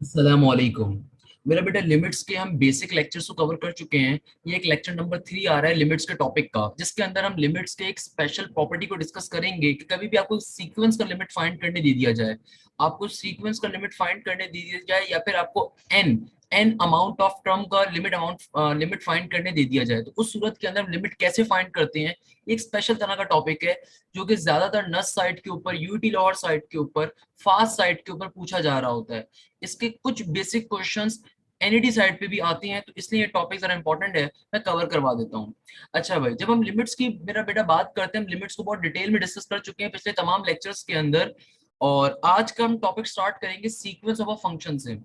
अस्सलामुअलैकुम। मेरा बेटा लिमिट्स के हम बेसिक लेक्चर्स को कवर कर चुके हैं। ये एक लेक्चर नंबर 3 आ रहा है लिमिट्स के टॉपिक का, जिसके अंदर हम लिमिट्स के एक स्पेशल प्रॉपर्टी को डिस्कस करेंगे कि कभी भी आपको सीक्वेंस का लिमिट फाइंड करने दे दिया जाए, आपको सीक्वेंस का लिमिट फाइंड करने दे दिया जाए, या फिर आपको n n amount of term का लिमिट फाइंड करने दे दिया जाए, तो उस सूरत के अंदर हम लिमिट कैसे फाइंड करते हैं। एक स्पेशल तरह का टॉपिक है जो कि ज्यादातर नस साइड के ऊपर, यूटी लोअर साइड के ऊपर, फास्ट साइड के ऊपर पूछा जा रहा होता है। इसके कुछ बेसिक क्वेश्चंस एनईटी साइड पे भी आती हैं, तो इसलिए ये टॉपिक जरा इंपॉर्टेंट है, मैं कवर करवा देता हूँ। अच्छा भाई, जब हम लिमिट्स की मेरा बेटा बात करते हैं, हम लिमिट्स को बहुत डिटेल में डिस्कस कर चुके हैं पिछले तमाम लेक्चर्स के अंदर, और आज का हम टॉपिक स्टार्ट करेंगे सीक्वेंस ऑफ अ फंक्शन से।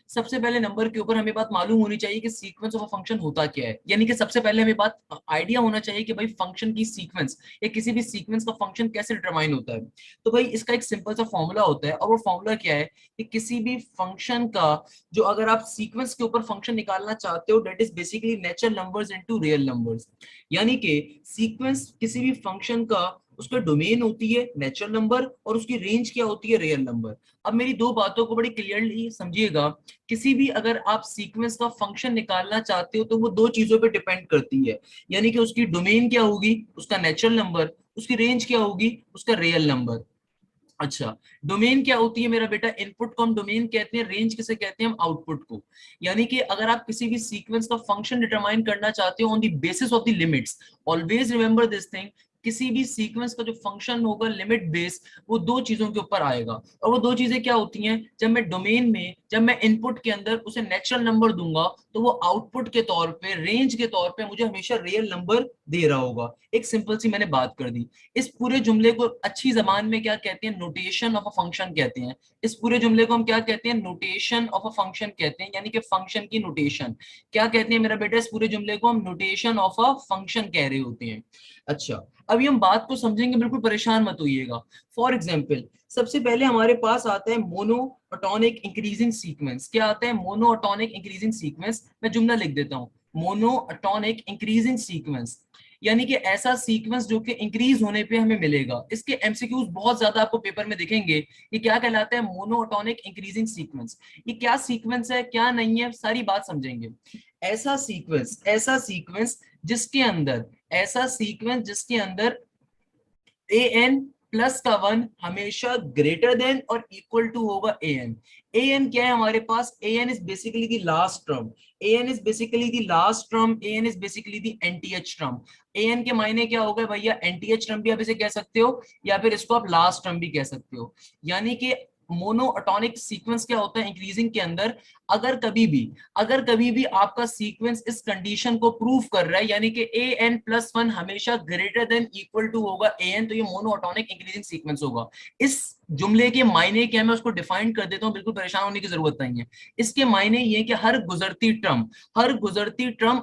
सबसे पहले नंबर के ऊपर हमें बात मालूम होनी चाहिए कि सीक्वेंस ऑफ अ फंक्शन होता क्या है, यानी कि सबसे पहले हमें बात आइडिया होना चाहिए कि भाई फंक्शन की सीक्वेंस या किसी भी सीक्वेंस का फंक्शन कैसे डिटरमाइन होता है। तो भाई इसका एक सिंपल सा फॉर्मूला होता है, और वो फॉर्मूला क्या है कि किसी भी फंक्शन का जो अगर आप सीक्वेंस के ऊपर फंक्शन निकालना चाहते हो, that is basically natural numbers into real numbers. यानी कि सीक्वेंस किसी भी फंक्शन का उसका डोमेन होती है नेचुरल नंबर, और उसकी रेंज क्या होती है रियल नंबर। अब मेरी दो बातों को बड़ी क्लियरली समझिएगा, किसी भी अगर आप सीक्वेंस का फंक्शन निकालना चाहते हो तो वो दो चीजों पे डिपेंड करती है, यानी कि उसकी डोमेन क्या होगी, उसका नेचुरल नंबर, उसकी रेंज क्या होगी, उसका रियल नंबर। अच्छा, डोमेन क्या होती है मेरा बेटा, इनपुट को हम डोमेन कहते हैं, रेंज किसे कहते हैं हम आउटपुट को। यानी कि अगर आप किसी भी सीक्वेंस का फंक्शन डिटरमाइन करना चाहते हो on the basis of the limits, always remember this thing, किसी भी सीक्वेंस का जो फंक्शन होगा लिमिट बेस, वो दो चीजों के ऊपर आएगा। और वो दो चीजें क्या होती हैं, जब मैं डोमेन में, जब मैं इनपुट के अंदर उसे नेचुरल नंबर दूंगा, तो वो आउटपुट के तौर पे, रेंज के तौर पे मुझे हमेशा रियल नंबर दे रहा होगा। एक सिंपल सी मैंने बात कर दी। इस पूरे जुमले को अच्छी जबान में क्या कहते हैं, नोटेशन ऑफ अ फंक्शन कहते हैं। इस पूरे जुमले को हम क्या कहते हैं, नोटेशन ऑफ अ फंक्शन कहते हैं, यानी कि फंक्शन की नोटेशन। क्या कहते हैं मेरा बेटा, इस पूरे जुमले को हम नोटेशन ऑफ अ फंक्शन कह रहे होते हैं। अच्छा, अभी हम बात को समझेंगे, बिल्कुल परेशान मत होइएगा। फॉर एग्जाम्पल, सबसे पहले हमारे पास आता है मोनोटोनिक इंक्रीजिंग सीक्वेंस। क्या आता है, मोनोटोनिक इंक्रीजिंग सीक्वेंस। मैं जुमला लिख देता हूं, मोनोटोनिक इंक्रीजिंग सीक्वेंस, यानी कि ऐसा सीक्वेंस जो कि इंक्रीज होने पे हमें मिलेगा। इसके एमसीक्यूज बहुत ज्यादा आपको पेपर में दिखेंगे। ये क्या कहलाता है, मोनोटोनिक इंक्रीजिंग सीक्वेंस। ये क्या सीक्वेंस है, क्या नहीं है, सारी बात समझेंगे। ऐसा सीक्वेंस जिसके अंदर, ऐसा सीक्वेंस जिसके अंदर ए एन प्लस का वन हमेशा ग्रेटर देन और इक्वल टू होगा ए एन। ए एन क्या है हमारे पास, A N is basically the last term, A N is basically the last term, A N is basically the nth term. A N के मायने क्या हो गए भैया, एनटीएच टर्म भी आप इसे कह सकते हो, या फिर इसको आप लास्ट टर्म भी कह सकते हो। यानी कि मोनोटोनिक सीक्वेंस क्या होता है इंक्रीजिंग के अंदर, अगर कभी भी आपका सीक्वेंस इस कंडीशन को प्रूव कर रहा है, यानी कि ए एन प्लस वन हमेशा ग्रेटर देन इक्वल टू होगा ए एन, तो ये मोनोटोनिक इंक्रीजिंग सीक्वेंस होगा। इस जुमले के मायने क्या, मैं उसको डिफाइन कर देता हूं, बिल्कुल परेशान होने की जरूरत नहीं है। इसके मायने ये कि हर गुजरती टर्म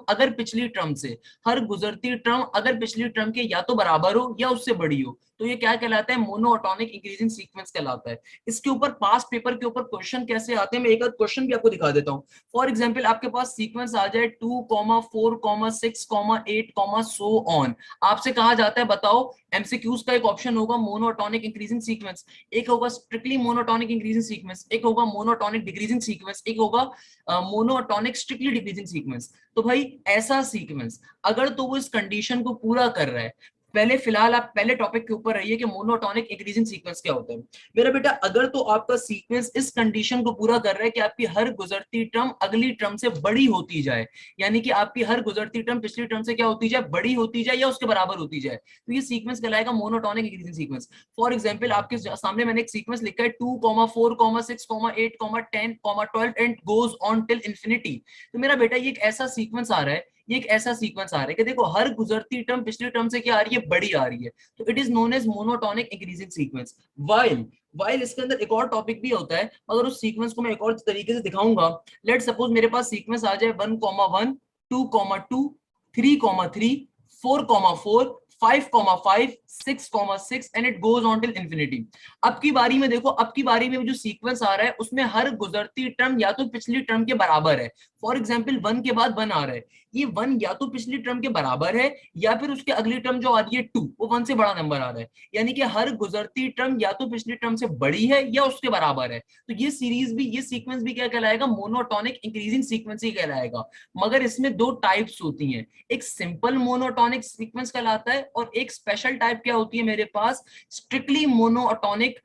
अगर पिछली टर्म से, हर गुजरती टर्म अगर पिछली टर्म के या तो बराबर हो या उससे बड़ी हो, तो ये क्या कहलाता है, मोनोटोनिक इंक्रीजिंग सीक्वेंस कहलाता है। इसके ऊपर पास्ट पेपर के ऊपर क्वेश्चन कैसे आते हैं, मैं एक आध क्वेश्चन भी आपको दिखा देता हूं। फॉर एग्जाम्पल, आपके पास सीक्वेंस आ जाए 2,4,6,8, सो ऑन। आपसे कहा जाता है बताओ, एमसीक्यूज का एक ऑप्शन होगा मोनोटोनिक इंक्रीजिंग सीक्वेंस। एक होगा स्ट्रिक्टली मोनोटोनिक इंक्रीजिंग सीक्वेंस, एक होगा मोनोटोनिक डिक्रीजिंग सीक्वेंस, एक होगा मोनोटोनिक स्ट्रिक्टली डिक्रीजिंग सीक्वेंस। तो भाई ऐसा सीक्वेंस अगर तो वो इस कंडीशन को पूरा कर रहा है, पहले फिलहाल आप पहले टॉपिक के ऊपर रहिए कि मोनोटोनिक इंक्रीजिंग सीक्वेंस क्या होता है। मेरा बेटा अगर तो आपका सीक्वेंस इस कंडीशन को पूरा कर रहा है कि आपकी हर गुजरती टर्म अगली टर्म से बड़ी होती जाए, यानी कि आपकी हर गुजरती टर्म पिछली टर्म से क्या होती जाए, बड़ी होती जाए या उसके बराबर होती जाए, तो ये सीक्वेंस कहलाएगा monotonic increasing sequence. For example आपके सामने मैंने एक सीक्वेंस लिखा है 2, 4, 6, 8, 10, 12 and goes on till infinity. तो मेरा बेटा ये एक ऐसा सीक्वेंस आ रहा है, ये एक ऐसा सीक्वेंस आ रहा है कि देखो हर गुजरती टर्म पिछली टर्म से क्या आ रही है, बड़ी आ रही है, तो it is known as monotonic increasing sequence. While इसके अंदर एक और टॉपिक भी होता है, मगर उस सीक्वेंस को मैं एक और तरीके से दिखाऊंगा। लेट सपोज मेरे पास सीक्वेंस आ जाए 1,1, 2,2, 3,3, 4,4, 5,5, 6,6 and it goes on till infinity. अब की बारी में देखो, अब की बारी में जो सीक्वेंस आ रहा है उसमें हर गुजरती टर्म या तो पिछली टर्म के बराबर है। फॉर एग्जाम्पल 1 के बाद 1 आ रहा है, ये 1 या तो पिछली टर्म के बराबर है या फिर उसके अगली टर्म जो आ रही है 2, वो 1 से बड़ा नंबर आ रहा है, यानी कि हर गुजरती टर्म या तो पिछली टर्म से बड़ी है या उसके बराबर है। तो ये सीरीज भी, ये सीक्वेंस भी क्या कहलाएगा, मोनोटोनिक इंक्रीजिंग सीक्वेंस ही कहलाएगा। मगर इसमें दो टाइप्स होती हैं, एक सिंपल मोनोटोनिक सीक्वेंस कहलाता है और एक स्पेशल टाइप क्या होती है मेरे पास, स्ट्रिक्टली मोनोटोनिक,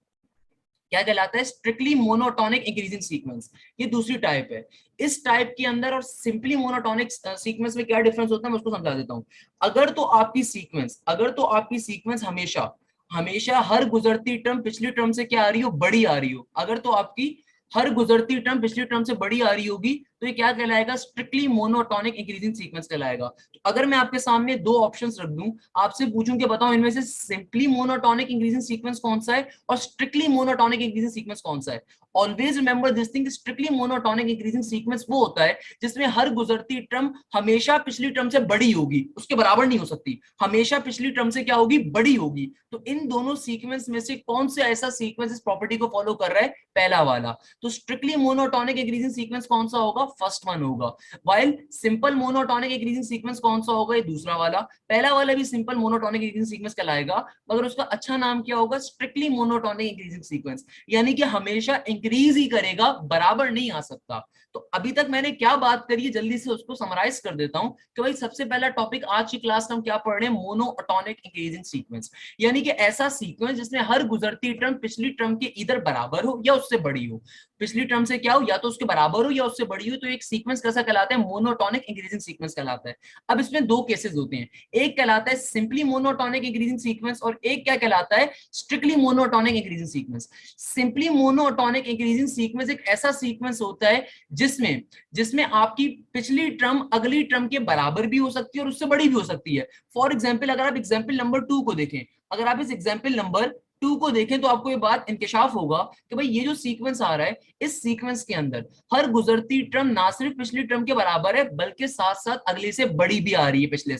क्या कहलाता है, स्ट्रिक्टली मोनोटोनिक इंक्रीजिंग सीक्वेंस। ये दूसरी टाइप है। इस टाइप के अंदर और सिंपली मोनोटोनिक सीक्वेंस में क्या डिफरेंस होता है मैं उसको समझा देता हूं। अगर तो आपकी सीक्वेंस हमेशा हमेशा हर गुजरती टर्म पिछली टर्म से क्या आ रही हो, बड़ी आ रही हो, अगर तो आपकी हर गुजरती टर्म पिछली टर्म से बड़ी आ रही होगी, तो ये क्या कहलाएगा, स्ट्रिक्टली मोनोटोनिक इंक्रीजिंग सीक्वेंस कहलाएगा। तो अगर मैं आपके सामने दो ऑप्शंस रख दूं, आपसे पूछूं कि बताओ इनमें से सिंपली मोनोटोनिक इंक्रीजिंग सीक्वेंस कौन सा है और स्ट्रिक्टली मोनोटोनिक इंक्रीजिंग सीक्वेंस कौन सा है, always remember this thing, strictly monotonic increasing sequence वो होता है जिसमें हर गुजरती टर्म हमेशा पिछली टर्म से बड़ी होगी, उसके बराबर नहीं हो सकती, हमेशा पिछली टर्म से क्या होगी, बड़ी होगी। तो इन दोनों सीक्वेंस में से कौन सा ऐसा सीक्वेंस इस प्रॉपर्टी को फॉलो कर रहा है, पहला वाला। तो स्ट्रिक्टली मोनोटोनिक इंक्रीजिंग सीक्वेंस कौन सा होगा, फर्स्ट वन होगा। While simple monotonic increasing sequence कौन सा होगा, ये दूसरा वाला। पहला वाला भी सिंपल मोनोटोनिक इंक्रीजिंग सीक्वेंस कहलाएगा, मगर उसका अच्छा नाम क्या होगा, स्ट्रिक्टली मोनोटोनिक इंक्रीजिंग सीक्वेंस, यानी कि हमेशा इंक्रीज ही करेगा, बराबर नहीं आ सकता। तो अभी तक मैंने क्या बात करी है, जल्दी से उसको समराइज कर देता हूं कि भाई सबसे पहला टॉपिक आज की क्लास में हम क्या पढ़ रहे हैं, मोनोटोनिक इंक्रीजिंग सीक्वेंस, यानी कि ऐसा सीक्वेंस जिसमें हर गुजरती टर्म पिछली टर्म के इधर बराबर हो या उससे बड़ी हो, पिछली टर्म से क्या हो, या तो उसके बराबर हो या उससे बड़ी हो, तो एक सीक्वेंस कैसा कहलाता है, मोनोटोनिक इंक्रीजिंग सीक्वेंस कहलाता है। अब इसमें दो केसेस होते हैं, एक कहलाता है सिंपली मोनोटोनिक इंक्रीजिंग सीक्वेंस और एक क्या कहलाता है, strictly monotonic increasing sequence. Simply monotonic increasing sequence एक ऐसा सीक्वेंस होता है जिसमें जिसमें आपकी पिछली टर्म अगली टर्म के बराबर भी हो सकती है और उससे बड़ी भी हो सकती है। फॉर एग्जाम्पल अगर आप एग्जाम्पल नंबर 2 को देखें, अगर आप इस एग्जाम्पल नंबर 2 को देखें तो आपको ये बात इंकशाफ होगा कि भाई ये जो सीक्वेंस आ रहा है, इस सीक्वेंस के अंदर हर गुजरती टर्म ना सिर्फ पिछली टर्म के बराबर है बल्कि साथ साथ अगले से बड़ी भी आ रही है, पिछले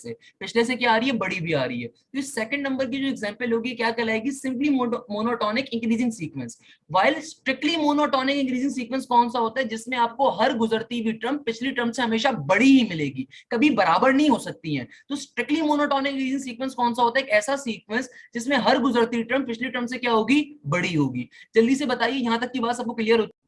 से क्या आ रही है, बड़ी भी आ रही है। तो इस सेकंड नंबर की जो एग्जांपल होगी क्या कहलाएगी, simply monotonic increasing sequence. While strictly monotonic increasing sequence कौन सा होता है, जिसमें आपको हर गुजरती हुई टर्म पिछली टर्म से हमेशा बड़ी ही मिलेगी, कभी बराबर नहीं हो सकती है। तो स्ट्रिक्टली मोनोटोनिक इंक्रीजिंग सीक्वेंस कौन सा होता है, एक ऐसा सीक्वेंस जिसमें हर गुजरती टर्म पिछली टर्म से क्या होगी, बड़ी होगी। जल्दी से बताइए यहां तक की बात सबको क्लियर होती है।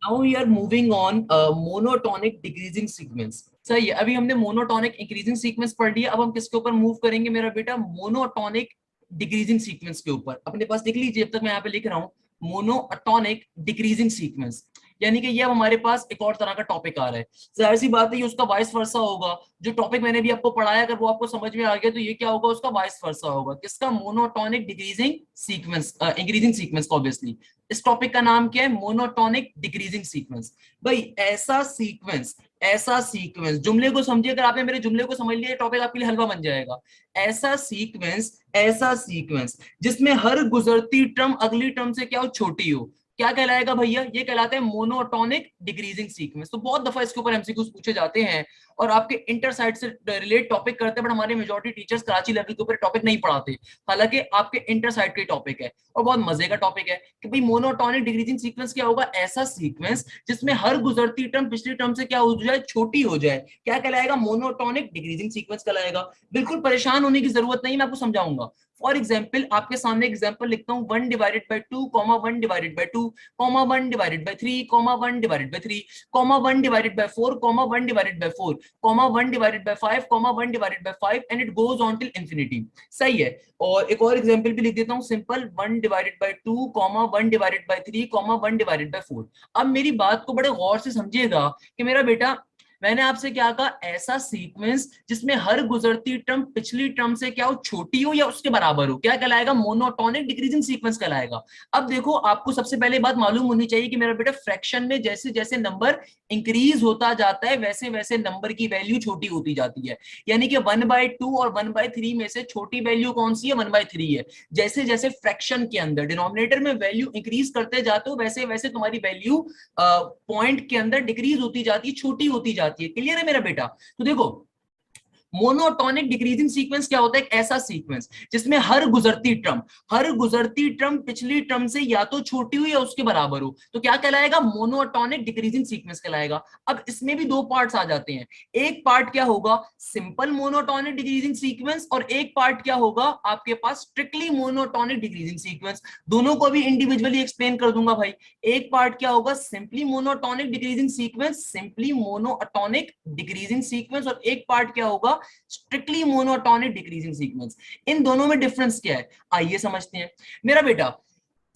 Now we are moving on monotonic decreasing sequence. सही है, अभी हमने मोनोटोनिक इंक्रीजिंग सीक्वेंस पढ़ लिया, अब हम किसके ऊपर मूव करेंगे मेरा बेटा, मोनोटोनिक डिक्रीजिंग सीक्वेंस के ऊपर। अपने पास लिख लीजिए, जब तक मैं यहाँ पे लिख रहा हूँ, मोनोटोनिक डिक्रीजिंग सीक्वेंस, यानी कि ये अब हमारे पास एक और तरह का टॉपिक आ रहा है। जाहिर सी बात है ये उसका वाइस वर्सा होगा, जो टॉपिक मैंने भी आपको पढ़ाया अगर वो आपको समझ में आ गया तो ये क्या होगा, उसका वाइस वर्सा होगा। किसका, monotonic decreasing sequence, increasing sequence का। ऑब्वियसली इस टॉपिक का नाम क्या है, मोनोटोनिक डिक्रीजिंग सीक्वेंस। भाई ऐसा सीक्वेंस जुमले को समझिए, अगर आपने मेरे जुमले को समझ लिया टॉपिक आपके लिए हलवा बन जाएगा। ऐसा सीक्वेंस जिसमें हर गुजरती टर्म अगली टर्म से क्या हो, छोटी हो, क्या कहलाएगा भैया, ये कहलाता है मोनोटोनिक डिक्रीजिंग सीक्वेंस। तो बहुत दफा इसके ऊपर एमसीक्यूज पूछे जाते हैं और आपके इंटर साइड से रिलेट टॉपिक करते हैं, बट हमारे मेजॉरिटी टीचर्स कराची लेवल के ऊपर टॉपिक नहीं पढ़ाते, हालांकि आपके इंटर साइड के टॉपिक है और बहुत मजे का टॉपिक है कि भाई मोनोटोनिक डिक्रीजिंग सीक्वेंस क्या होगा, ऐसा सीक्वेंस जिसमें हर गुजरती टर्म पिछली टर्म से क्या हो जाए, छोटी हो जाए, क्या कहलाएगा, मोनोटोनिक डिक्रीजिंग सीक्वेंस कहलाएगा। बिल्कुल परेशान होने की जरूरत नहीं, मैं आपको समझाऊंगा। फॉर एग्जाम्पल आपके सामने एग्जाम्पल लिखता हूं, 1/2 comma 1/2 comma 1/3 comma 1/3 comma 1/4 comma 1/4 comma 1/5 comma 1/5 and it goes on till infinity. सही है। और एक और एग्जांपल भी लिख देता हूं, सिंपल 1/2 कॉमा 1/3 कॉमा 1/4। अब मेरी बात को बड़े गौर से समझिएगा कि मेरा बेटा, मैंने आपसे क्या कहा, ऐसा सीक्वेंस जिसमें हर गुजरती टर्म पिछली टर्म से क्या हो, छोटी हो या उसके बराबर हो, क्या कहलाएगा, मोनोटोनिक डिक्रीजिंग सीक्वेंस कहलाएगा। अब देखो, आपको सबसे पहले बात मालूम होनी चाहिए कि मेरा बेटा फ्रैक्शन में जैसे जैसे नंबर इंक्रीज होता जाता है वैसे वैसे नंबर की वैल्यू छोटी होती जाती है। यानी कि 1/2 और 1/3 में से छोटी वैल्यू कौन सी है, 1/3 है। जैसे जैसे फ्रैक्शन के अंदर डिनोमिनेटर में वैल्यू इंक्रीज करते जाते हो वैसे वैसे तुम्हारी वैल्यू पॉइंट के अंदर डिक्रीज होती जाती है, छोटी होती जाती है। क्लियर है मेरा बेटा? तो देखो, मोनोटोनिक डिक्रीजिंग सीक्वेंस क्या होता है, एक ऐसा सीक्वेंस जिसमें हर गुजरती टर्म पिछली टर्म से या तो छोटी हो या उसके बराबर हो, तो क्या कहलाएगा, मोनोटोनिक डिक्रीजिंग सीक्वेंस कहलाएगा। अब इसमें भी दो पार्ट्स आ जाते हैं, एक पार्ट क्या होगा, सिंपल मोनोटोनिक डिक्रीजिंग सीक्वेंस, और एक पार्ट क्या होगा आपके पास, स्ट्रिक्टली मोनोटोनिक डिक्रीजिंग सीक्वेंस। दोनों को भी इंडिविजुअली एक्सप्लेन कर दूंगा भाई। एक पार्ट क्या होगा, simply monotonic decreasing sequence, simply monotonic decreasing sequence, और एक पार्ट क्या होगा, स्ट्रिक्टली मोनोटोनिक डिक्रीजिंग सीक्वेंस। इन दोनों में डिफरेंस क्या है, आइए समझते हैं। मेरा बेटा,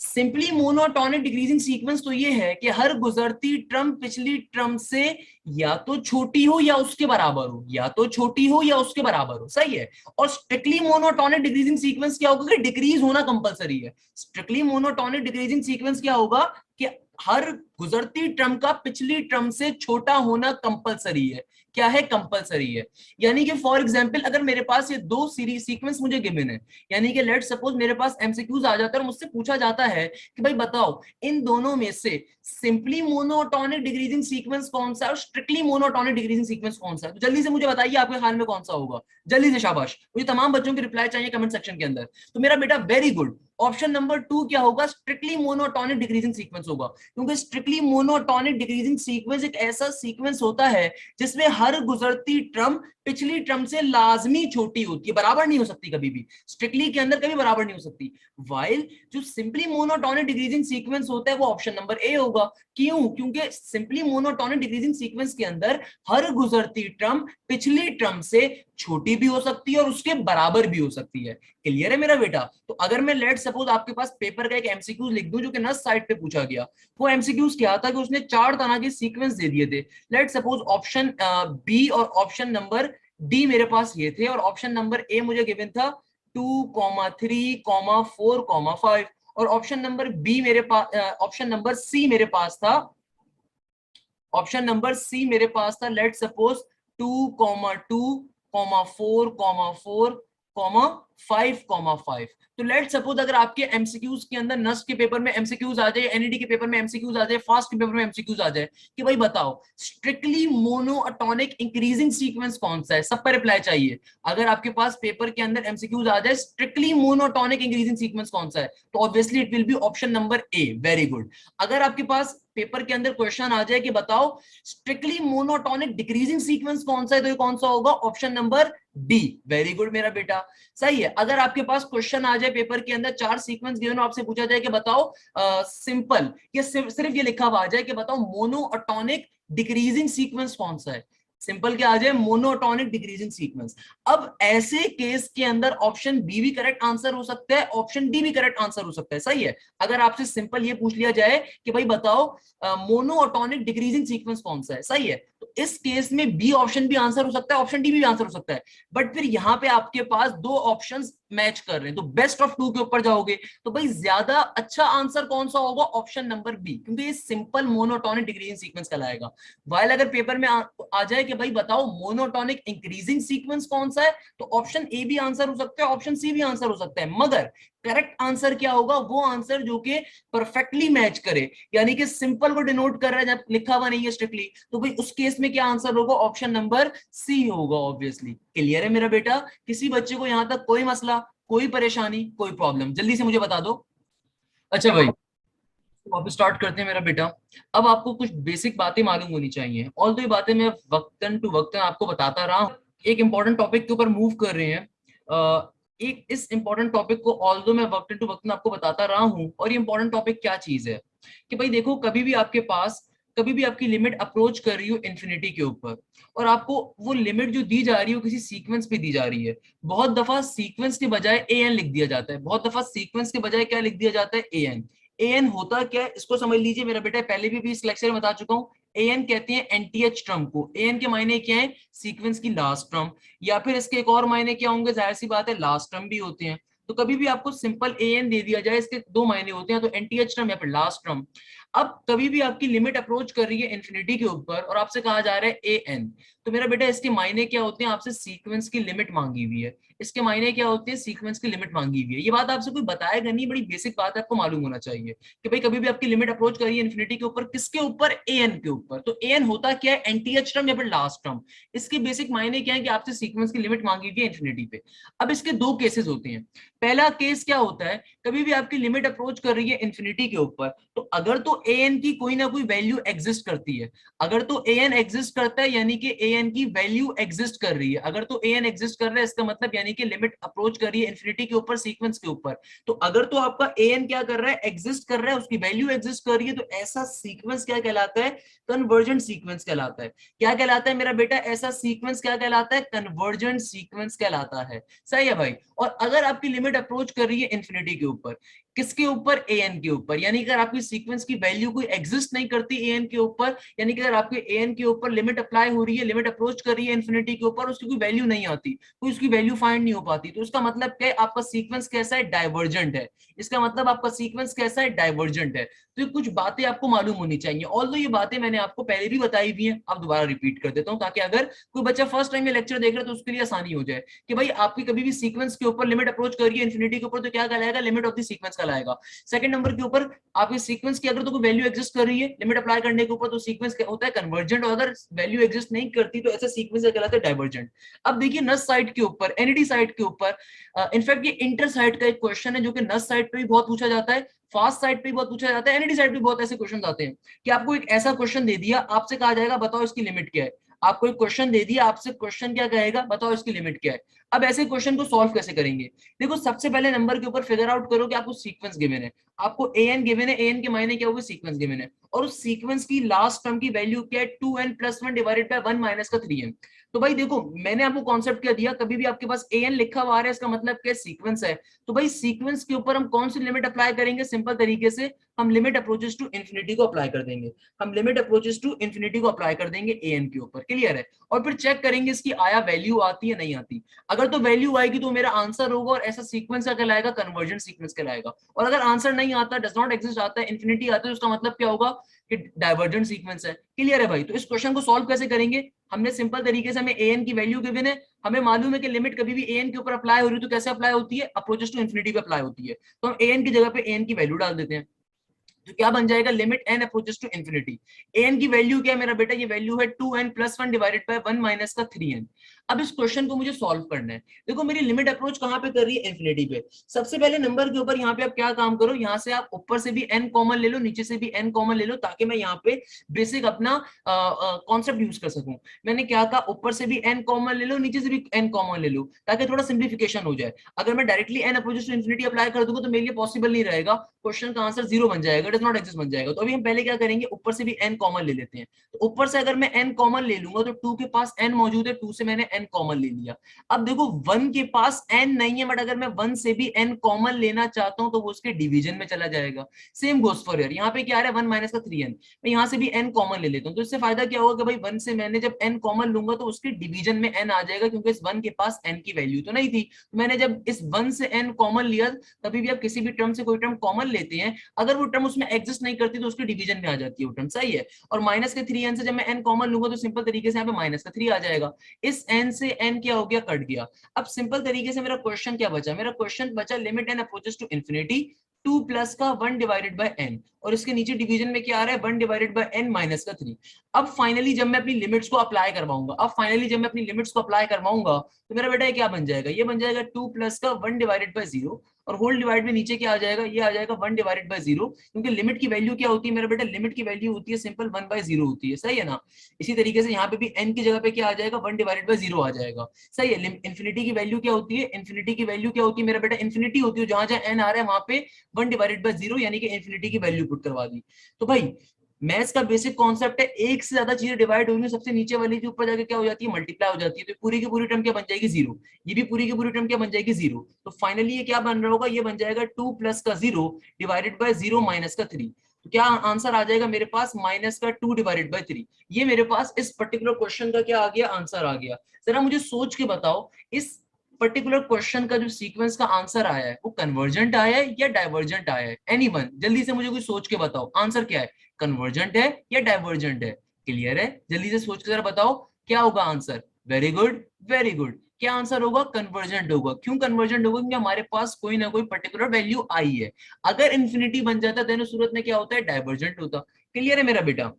सिंपली मोनोटोनिक डिक्रीजिंग सीक्वेंस तो ये है कि हर गुजरती टर्म पिछली टर्म से या तो छोटी हो या उसके बराबर हो, या तो छोटी हो या उसके बराबर हो। सही है। और स्ट्रिक्टली मोनोटोनिक डिक्रीजिंग सीक्वेंस क्या होगा, कि डिक्रीज होना कंपलसरी है। स्ट्रिक्टली मोनोटोनिक डिक्रीजिंग सीक्वेंस क्या होगा कि हर गुजरती टर्म का पिछली टर्म से छोटा होना कंपलसरी है। क्या है, कंपलसरी है। यानी कि फॉर एग्जांपल अगर मेरे पास ये दो सीरीज सीक्वेंस मुझे गिवन है, यानी कि लेट सपोज मेरे पास एमसीक्यूज आ जाता है और मुझसे पूछा जाता है कि भाई बताओ इन दोनों में से सिंपली मोनोटोनिक डिक्रीजिंग सीक्वेंस कौन सा है और स्ट्रिक्टली मोनोटोनिक डिक्रीजिंग सीक्वेंस कौन सा है, तो जल्दी से मुझे बताइए आपके ख्याल में कौन सा होगा। जल्दी से, शाबाश, मुझे तमाम बच्चों की रिप्लाई चाहिए कमेंट सेक्शन के अंदर। तो मेरा बेटा वेरी गुड, ऑप्शन नंबर 2 क्या होगा, स्ट्रिक्टली मोनोटोनिक डिक्रीजिंग सीक्वेंस होगा। क्योंकि स्ट्रिक्टली मोनोटोनिक डिक्रीजिंग सीक्वेंस एक ऐसा सीक्वेंस होता है जिसमें हर गुजरती टर्म पिछली टर्म से लाजमी छोटी होती है, बराबर नहीं हो सकती कभी भी, स्ट्रिक्टली के अंदर कभी बराबर नहीं हो सकती। वाइल जो सिंपली मोनोटोनिक डिक्रीजिंग सीक्वेंस होता है वो ऑप्शन नंबर ए होगा। क्यों? क्योंकि सिंपली मोनोटोनिक डिक्रीजिंग सीक्वेंस के अंदर हर गुजरती टर्म पिछली टर्म से छोटी भी हो सकती है और उसके बराबर भी हो सकती है। क्लियर है मेरा बेटा? तो अगर मैं लेट सपोज आपके पास पेपर का एक एमसीक्यूज लिख दूं जो कि नस साइड पे पूछा गया, वो एमसीक्यूज क्या था कि उसने 4 तरह के सीक्वेंस दे दिए थे। लेट सपोज ऑप्शन बी और ऑप्शन नंबर डी मेरे पास ये थे, और ऑप्शन नंबर ए मुझे गिवन था 2,3,4,5, और ऑप्शन नंबर बी मेरे पास, ऑप्शन नंबर सी मेरे पास था, ऑप्शन नंबर सी मेरे पास था लेट सपोज 2,2,4,4,5,5। तो लेट सपोज अगर आपके एमसीक्यूज के अंदर नस्ट के पेपर में एमसीक्यूज आ जाए, एनईडी के पेपर में एमसीक्यूज आ जाए, फास्ट के पेपर में एमसीक्यूज आ जाए कि भाई बताओ स्ट्रिक्टली मोनोटोनिक इंक्रीजिंग सीक्वेंस कौन सा है, सब पर रिप्लाई चाहिए। अगर आपके पास पेपर के अंदर एमसीक्यूज आ जाए स्ट्रिक्टली मोनोटोनिक इंक्रीजिंग सीक्वेंस कौन सा है, तो obviously it will B option number A. Very good. अगर आपके पास पेपर के अंदर क्वेश्चन आ जाए कि बताओ स्ट्रिक्टली मोनोटोनिक डिक्रीजिंग सीक्वेंस कौन सा है, तो ये कौन सा होगा, option number D. Very good मेरा बेटा, सही है। अगर आपके पास क्वेश्चन आ जाए पेपर के अंदर 4 सीक्वेंस गिवन, आपसे पूछा जाए कि बताओ सिंपल, ये सिर्फ ये लिखा हुआ आ जाए कि बताओ मोनोटोनिक डिक्रीजिंग सीक्वेंस कौन सा है, सिंपल क्या आ जाए, मोनोटोनिक डिक्रीजिंग सीक्वेंस। अब ऐसे केस के अंदर ऑप्शन बी भी करेक्ट आंसर हो सकता है, ऑप्शन डी भी करेक्ट आंसर हो सकता है। सही है। अगर आपसे सिंपल ये पूछ लिया जाए कि भाई बताओ मोनोटोनिक डिक्रीजिंग सीक्वेंस कौन सा है, सही है, तो इस केस में बी ऑप्शन भी आंसर हो सकता है, ऑप्शन डी भी आंसर हो सकता है। बट फिर यहां पे आपके पास दो ऑप्शंस मैच कर रहे हैं, तो बेस्ट ऑफ 2 के ऊपर जाओगे तो भाई ज्यादा अच्छा आंसर कौन सा होगा, ऑप्शन नंबर बी, क्योंकि ये सिंपल मोनोटोनिक डिक्रीजिंग सीक्वेंस कहलाएगा। वाइल अगर पेपर में आ जाए कि कि भाई बताओ मोनोटोनिक इंक्रीजिंग सीक्वेंस कौन सा है, तो ऑप्शन ए भी आंसर हो सकता है, ऑप्शन सी भी आंसर हो सकता है, मगर करेक्ट आंसर क्या होगा, वो आंसर जो कि परफेक्टली मैच करे, यानी कि सिंपल को डिनोट कर रहा है जब लिखा हुआ नहीं है स्ट्रिक्टली, तो भाई उस केस में क्या आंसर होगा, ऑप्शन नंबर सी होगा ऑब्वियसली। क्लियर है मेरा बेटा? किसी बच्चे को यहां तक कोई मसला, कोई परेशानी, कोई प्रॉब्लम, जल्दी से मुझे बता दो। अच्छा भाई, तो वापस स्टार्ट करते हैं मेरा बेटा। अब आपको कुछ बेसिक बातें मालूम होनी चाहिए, ऑल तो ये बातें मैं वक्तन टू वक्तन आपको बताता रहा हूं। एक इंपॉर्टेंट टॉपिक के ऊपर मूव कर रहे हैं। एक इस इंपॉर्टेंट टॉपिक को ऑल दो मैं वक्तन टू वक्तन आपको बताता रहा हूं, और ये इंपॉर्टेंट टॉपिक क्या चीज है कि भाई देखो, कभी भी आपके पास, कभी भी आपकी लिमिट अप्रोच कर रही हो इन्फिनिटी के ऊपर, और आपको वो लिमिट जो दी जा रही है वो किसी सीक्वेंस पे दी जा रही है। बहुत दफा सीक्वेंस के बजाय ए एन लिख दिया जाता है, बहुत दफा सीक्वेंस के बजाय क्या लिख दिया जाता है, ए एन। ए एन होता क्या है इसको समझ लीजिए मेरा बेटा, पहले भी इस लेक्चर में बता चुका हूँ। ए एन कहते हैं एनटीएच टर्म को। ए एन के मायने क्या है, सीक्वेंस की लास्ट टर्म, या फिर इसके एक और मायने क्या होंगे, जाहिर सी बात है लास्ट टर्म भी होते हैं। तो कभी भी आपको सिंपल ए एन दे दिया जाए, इसके दो मायने होते हैं, तो एनटीएच टर्म या फिर लास्ट टर्म। अब कभी भी आपकी लिमिट अप्रोच कर रही है इन्फिनिटी के ऊपर और आपसे कहा जा रहा है ए एन, तो मेरा बेटा इसके मायने क्या होते हैं, आपसे सीक्वेंस की लिमिट मांगी हुई है। इसके मायने क्या होते हैं, सीक्वेंस की लिमिट मांगी हुई है। ये बात आपसे कोई बताएगा नहीं, बड़ी बेसिक बात है, आपको मालूम होना चाहिए कि भाई कभी भी आपकी लिमिट अप्रोच करिए इन्फिनिटी के ऊपर, किसके ऊपर, ए एन के ऊपर। तो ए एन होता क्या है, एनटीएच टर्म या फिर लास्ट टर्म। इसके बेसिक मायने क्या है कि आपसे सीक्वेंस की लिमिट मांगी हुई है इन्फिनिटी पे। अब इसके दो केसेस होते हैं। पहला केस क्या होता है, कभी भी आपकी लिमिट अप्रोच कर रही है इन्फिनिटी के ऊपर, तो अगर तो ए एन की कोई ना कोई वैल्यू एग्जिस्ट करती है, अगर तो ए एन एग्जिस्ट करता है यानी कि ए एन की वैल्यू एग्जिस्ट कर रही है। अगर तो ए एन एग्जिस्ट कर रहा है इसका मतलब यानी कि लिमिट अप्रोच कर रही है इन्फिनिटी के ऊपर सीक्वेंस के ऊपर। तो अगर तो आपका ए एन क्या कर रहा है, एग्जिस्ट कर रहा है, उसकी वैल्यू एग्जिस्ट कर रही है, तो ऐसा सीक्वेंस क्या कहलाता है, कन्वर्जेंट सीक्वेंस कहलाता है। क्या कहलाता है मेरा बेटा, ऐसा सीक्वेंस क्या कहलाता है, कन्वर्जेंट सीक्वेंस कहलाता है। सही है भाई? और अगर आपकी लिमिट अप्रोच कर रही है इन्फिनिटी के ऊपर, किसके ऊपर, ए एन के ऊपर, यानी कि अगर आपकी सीक्वेंस की वैल्यू कोई एग्जिस्ट नहीं करती ए एन के ऊपर, यानी कि अगर आपके ए एन के ऊपर लिमिट अप्लाई हो रही है, लिमिट अप्रोच कर रही है इन्फिनिटी के ऊपर, उसकी कोई वैल्यू नहीं आती, कोई उसकी वैल्यू फाइंड नहीं हो पाती, तो उसका मतलब क्या है, आपका सीक्वेंस कैसा है, डाइवर्जेंट है। इसका मतलब आपका सीक्वेंस कैसा है, डाइवर्जेंट है। तो ये कुछ बातें आपको मालूम होनी चाहिए, ऑल्दो ये बातें मैंने आपको पहले भी बताई हुई हैं, अब दोबारा रिपीट कर देता हूं, ताकि अगर कोई बच्चा फर्स्ट टाइम ये लेक्चर देख रहा है तो उसके लिए आसानी हो जाए कि भाई आपकी कभी भी सीक्वेंस के ऊपर लिमिट अप्रोच करिए इन्फिनिटी के ऊपर, तो क्या कहलाएगा, लिमिट ऑफ द सीक्वेंस कहलाएगा। सेकंड नंबर के ऊपर, आपकी सीक्वेंस की अगर तो कोई वैल्यू एग्जिस्ट कर रही है लिमिट अप्लाई करने के ऊपर, तो सीक्वेंस क्या होता है, कन्वर्जेंट, और अगर वैल्यू एग्जिस्ट नहीं करती तो ऐसा सीक्वेंस कहलाता है डाइवर्जेंट। अब देखिए नस साइड के ऊपर, एनडी साइड के ऊपर, इनफैक्ट ये इंटर साइड का एक क्वेश्चन है जो कि नस साइड पे भी बहुत पूछा जाता है, फास्ट साइड पे भी बहुत पूछा जाता है, एनडी साइड पे बहुत ऐसे क्वेश्चन आते हैं कि आपको एक ऐसा क्वेश्चन दे दिया, आपसे कहा जाएगा बताओ इसकी लिमिट क्या है। आपको एक क्वेश्चन दे दिया, आपसे क्वेश्चन क्या कहेगा, बताओ इसकी लिमिट क्या है। अब ऐसे क्वेश्चन को सॉल्व कैसे करेंगे, देखो सबसे पहले नंबर के ऊपर फिगर आउट करो कि आपको सीक्वेंस गिवन है, आपको ए एन गिवन है, ए एन के मायने क्या होगा, सीक्वेंस गिवन है, और उस सीक्वेंस की लास्ट टर्म की वैल्यू क्या है, 2n + 1 डिवाइडेड बाय 1 माइनस का 3n। तो भाई देखो मैंने आपको कॉन्सेप्ट क्या दिया, कभी भी आपके पास ए एन लिखा हुआ आ रहा है इसका मतलब क्या, सीक्वेंस है। तो भाई सीक्वेंस के ऊपर हम कौन सी लिमिट अप्लाई करेंगे, सिंपल तरीके से हम लिमिट अप्रोचेस टू इन्फिनिटी को अप्लाई कर देंगे, हम लिमिट अप्रोचेस टू इन्फिनिटी को अप्लाई कर देंगे ए एन के ऊपर। क्लियर है? और फिर चेक करेंगे इसकी आया वैल्यू आती है नहीं आती। अगर तो वैल्यू आएगी तो मेरा आंसर होगा, और ऐसा सीक्वेंस क्या कहलाएगा, कन्वर्जेंट सीक्वेंस कहलाएगा। और अगर आंसर नहीं आता, डज नॉट एग्जिस्ट आता है, इन्फिनिटी आता है, तो उसका मतलब क्या होगा कि डाइवर्जेंट सीक्वेंस है। क्लियर है भाई? तो इस क्वेश्चन को सॉल्व कैसे करेंगे, हमने सिंपल तरीके से, हमें ए एन की वैल्यू गिवन है, हमें मालूम है कि लिमिट कभी भी ए एन के ऊपर अप्लाई हो रही है तो कैसे अप्लाई होती है, अप्रोचेस टू इन्फिनिटी पे अप्लाई होती है। तो हम ए एन की जगह पे ए एन की वैल्यू डाल देते हैं, तो क्या बन जाएगा, limit n approaches to infinity. N की वैल्यू क्या है मेरा बेटा, ये वैल्यू है 2n + 1 डिवाइडेड बाय 1 माइनस का 3n। अब इस क्वेश्चन को मुझे सॉल्व करना है। देखो मेरी लिमिट अप्रोच कहां पे कर रही है, इन्फिनिटी पे। सबसे पहले नंबर के ऊपर यहाँ पे आप क्या काम करो, यहाँ से आप ऊपर से भी n कॉमन ले लो, नीचे से भी n कॉमन ले लो, ताकि मैं यहाँ पे बेसिक अपना कॉन्सेप्ट यूज कर सकूं। मैंने क्या कहा, ऊपर से भी n कॉमन ले लो, नीचे से भी n कॉमन ले लो, ताकि थोड़ा सिंप्लीफिकेशन हो जाए। अगर मैं directly n approaches to infinity apply कर दूंगा तो मेरे लिए पॉसिबल नहीं रहेगा, क्वेश्चन का आंसर 0 बन जाएगा, डज नॉट एग्जिस्ट बन जाएगा। तो अभी हम पहले क्या करेंगे, ऊपर से भी n कॉमन ले लेते हैं। तो ऊपर से अगर मैं n कॉमन ले लूंगा तो 2 के पास n मौजूद है, 2 से मैंने n कॉमन ले लिया। अब देखो 1 के पास n नहीं है, बट अगर मैं 1 से भी n कॉमन लेना चाहता हूं तो वो उसके डिवीजन में चला जाएगा। सेम गोस फॉर हियर, यहाँ पे क्या आ रहा है 1 माइनस का 3n, मैं यहाँ से भी n कॉमन ले लेता हूँ। तो इससे फायदा क्या होगा कि भाई 1 से मैंने जब n कॉमन लूंगा तो उसके डिवीजन में n आ जाएगा, क्योंकि इस 1 के पास n की वैल्यू तो नहीं थी। तो मैंने जब इस 1 से n कॉमन लिया, तभी भी आप किसी भी टर्म से कोई टर्म कॉमन लेते हैं, अगर वो टर्म उसमें उसमें एग्जिस्ट नहीं करती तो उसके डिवीजन में आ जाती है वो टर्म, सही है। और माइनस के 3n से जब मैं n कॉमन लूंगा तो सिंपल तरीके से यहाँ पे माइनस का 3 आ जाएगा, इस n से n क्या हो गया, कट गया। अब सिंपल तरीके से मेरा क्वेश्चन क्या बचा, मेरा क्वेश्चन बचा limit n approaches to infinity 2 plus का 1 डिवाइडेड बाय n, और इसके नीचे डिवीजन में क्या आ रहा है, 1 डिवाइडेड बाय n माइनस का 3। अब फाइनली जब मैं अपनी लिमिट्स को अप्लाई करवाऊंगा, तो मेरा बेटा ये क्या बन जाएगा, ये बन जाएगा 2 प्लस का 1 डिवाइडेड बाय 0, और होल डिवाइड में नीचे क्या आ जाएगा, ये आ जाएगा 1 डिवाइडेड बाय 0, क्योंकि लिमिट की वैल्यू क्या होती है मेरा बेटा, लिमिट की वैल्यू होती है सिंपल 1 बाय 0 होती है, सही है ना। इसी तरीके से यहाँ पे भी n की जगह पे क्या आ जाएगा, 1 डिवाइडेड बाय 0 आ जाएगा, सही है। इन्फिनिटी की वैल्यू क्या होती है, इन्फिनिटी की वैल्यू क्या होती है मेरा बेटा, इन्फिनिटी होती है जहां जहां n आ रहा है वहां पे 1 डिवाइडेड बाय 0 यानी कि इन्फिनिटी की वैल्यू पुट करवा दी। तो भाई मैथ्स का बेसिक कॉन्सेप्ट है, एक से ज्यादा चीजें डिवाइड होंगी, सबसे नीचे वाली के ऊपर जाके क्या हो जाती है, मल्टीप्लाई हो जाती है, तो पूरी की पूरी टर्म क्या बन जाएगी, 0। ये भी पूरी की पूरी टर्म क्या बन जाएगी, 0। तो फाइनली ये क्या बन रहा होगा, ये बन जाएगा 2 प्लस का 0 डिवाइडेड बाय 0 माइनस का 3। तो क्या आंसर आ जाएगा मेरे पास, माइनस का 2 डिवाइडेड बाय 3। ये मेरे पास इस पर्टिकुलर क्वेश्चन का क्या आ गया, आंसर आ गया। जरा मुझे सोच के बताओ, इस पर्टिकुलर क्वेश्चन का जो सीक्वेंस का आंसर आया है वो कन्वर्जेंट आया है या डाइवर्जेंट आया है, एनीवन जल्दी से मुझे कोई सोच के बताओ, आंसर क्या है, कन्वर्जेंट है या डाइवर्जेंट है, क्लियर है, जल्दी से सोच के जरा बताओ क्या होगा answer. Very good, very good, क्या आंसर होगा, कन्वर्जेंट होगा। क्यों कन्वर्जेंट होगा, क्योंकि हमारे पास कोई ना कोई पर्टिकुलर वैल्यू आई है। अगर इन्फिनिटी बन जाता देन उस सूरत में क्या होता है, डाइवर्जेंट होता। क्लियर है मेरा बेटा।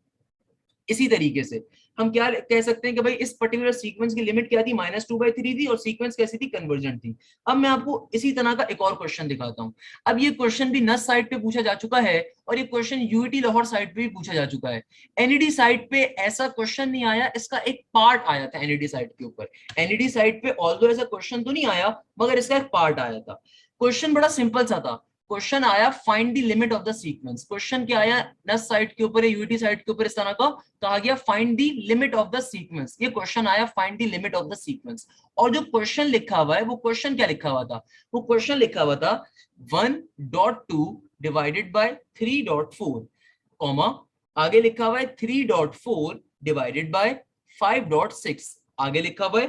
इसी तरीके से हम क्या कह सकते हैं कि भाई इस पर्टिकुलर सीक्वेंस की लिमिट क्या थी, -2/3 थी, और सीक्वेंस कैसी थी, कन्वर्जेंट थी। अब मैं आपको इसी तरह का एक और क्वेश्चन दिखाता हूं। अब ये क्वेश्चन भी नस साइड पे पूछा जा चुका है, और ये क्वेश्चन यूईटी लाहौर साइड पे भी पूछा जा चुका है। एनईडी साइड पे ऐसा क्वेश्चन नहीं आया, इसका एक पार्ट आया था एनईडी साइड के ऊपर। एनईडी साइड पे ऑल्दो ऐसा क्वेश्चन तो नहीं आया, मगर इसका एक पार्ट आया था। क्वेश्चन बड़ा सिंपल सा था, क्वेश्चन आया find the limit of the sequence. Question क्या आया, नस साइड के ऊपर, यूईटी साइड के ऊपर इस तरह का कहा गया find the limit of the sequence. ये क्वेश्चन आया find the limit of the sequence, और जो क्वेश्चन लिखा हुआ है वो क्वेश्चन क्या लिखा हुआ था, वो क्वेश्चन लिखा हुआ था 1.2 डिवाइडेड बाय 3.4, कॉमा आगे लिखा हुआ है 3.4 डिवाइडेड बाय 5.6, आगे लिखा हुआ है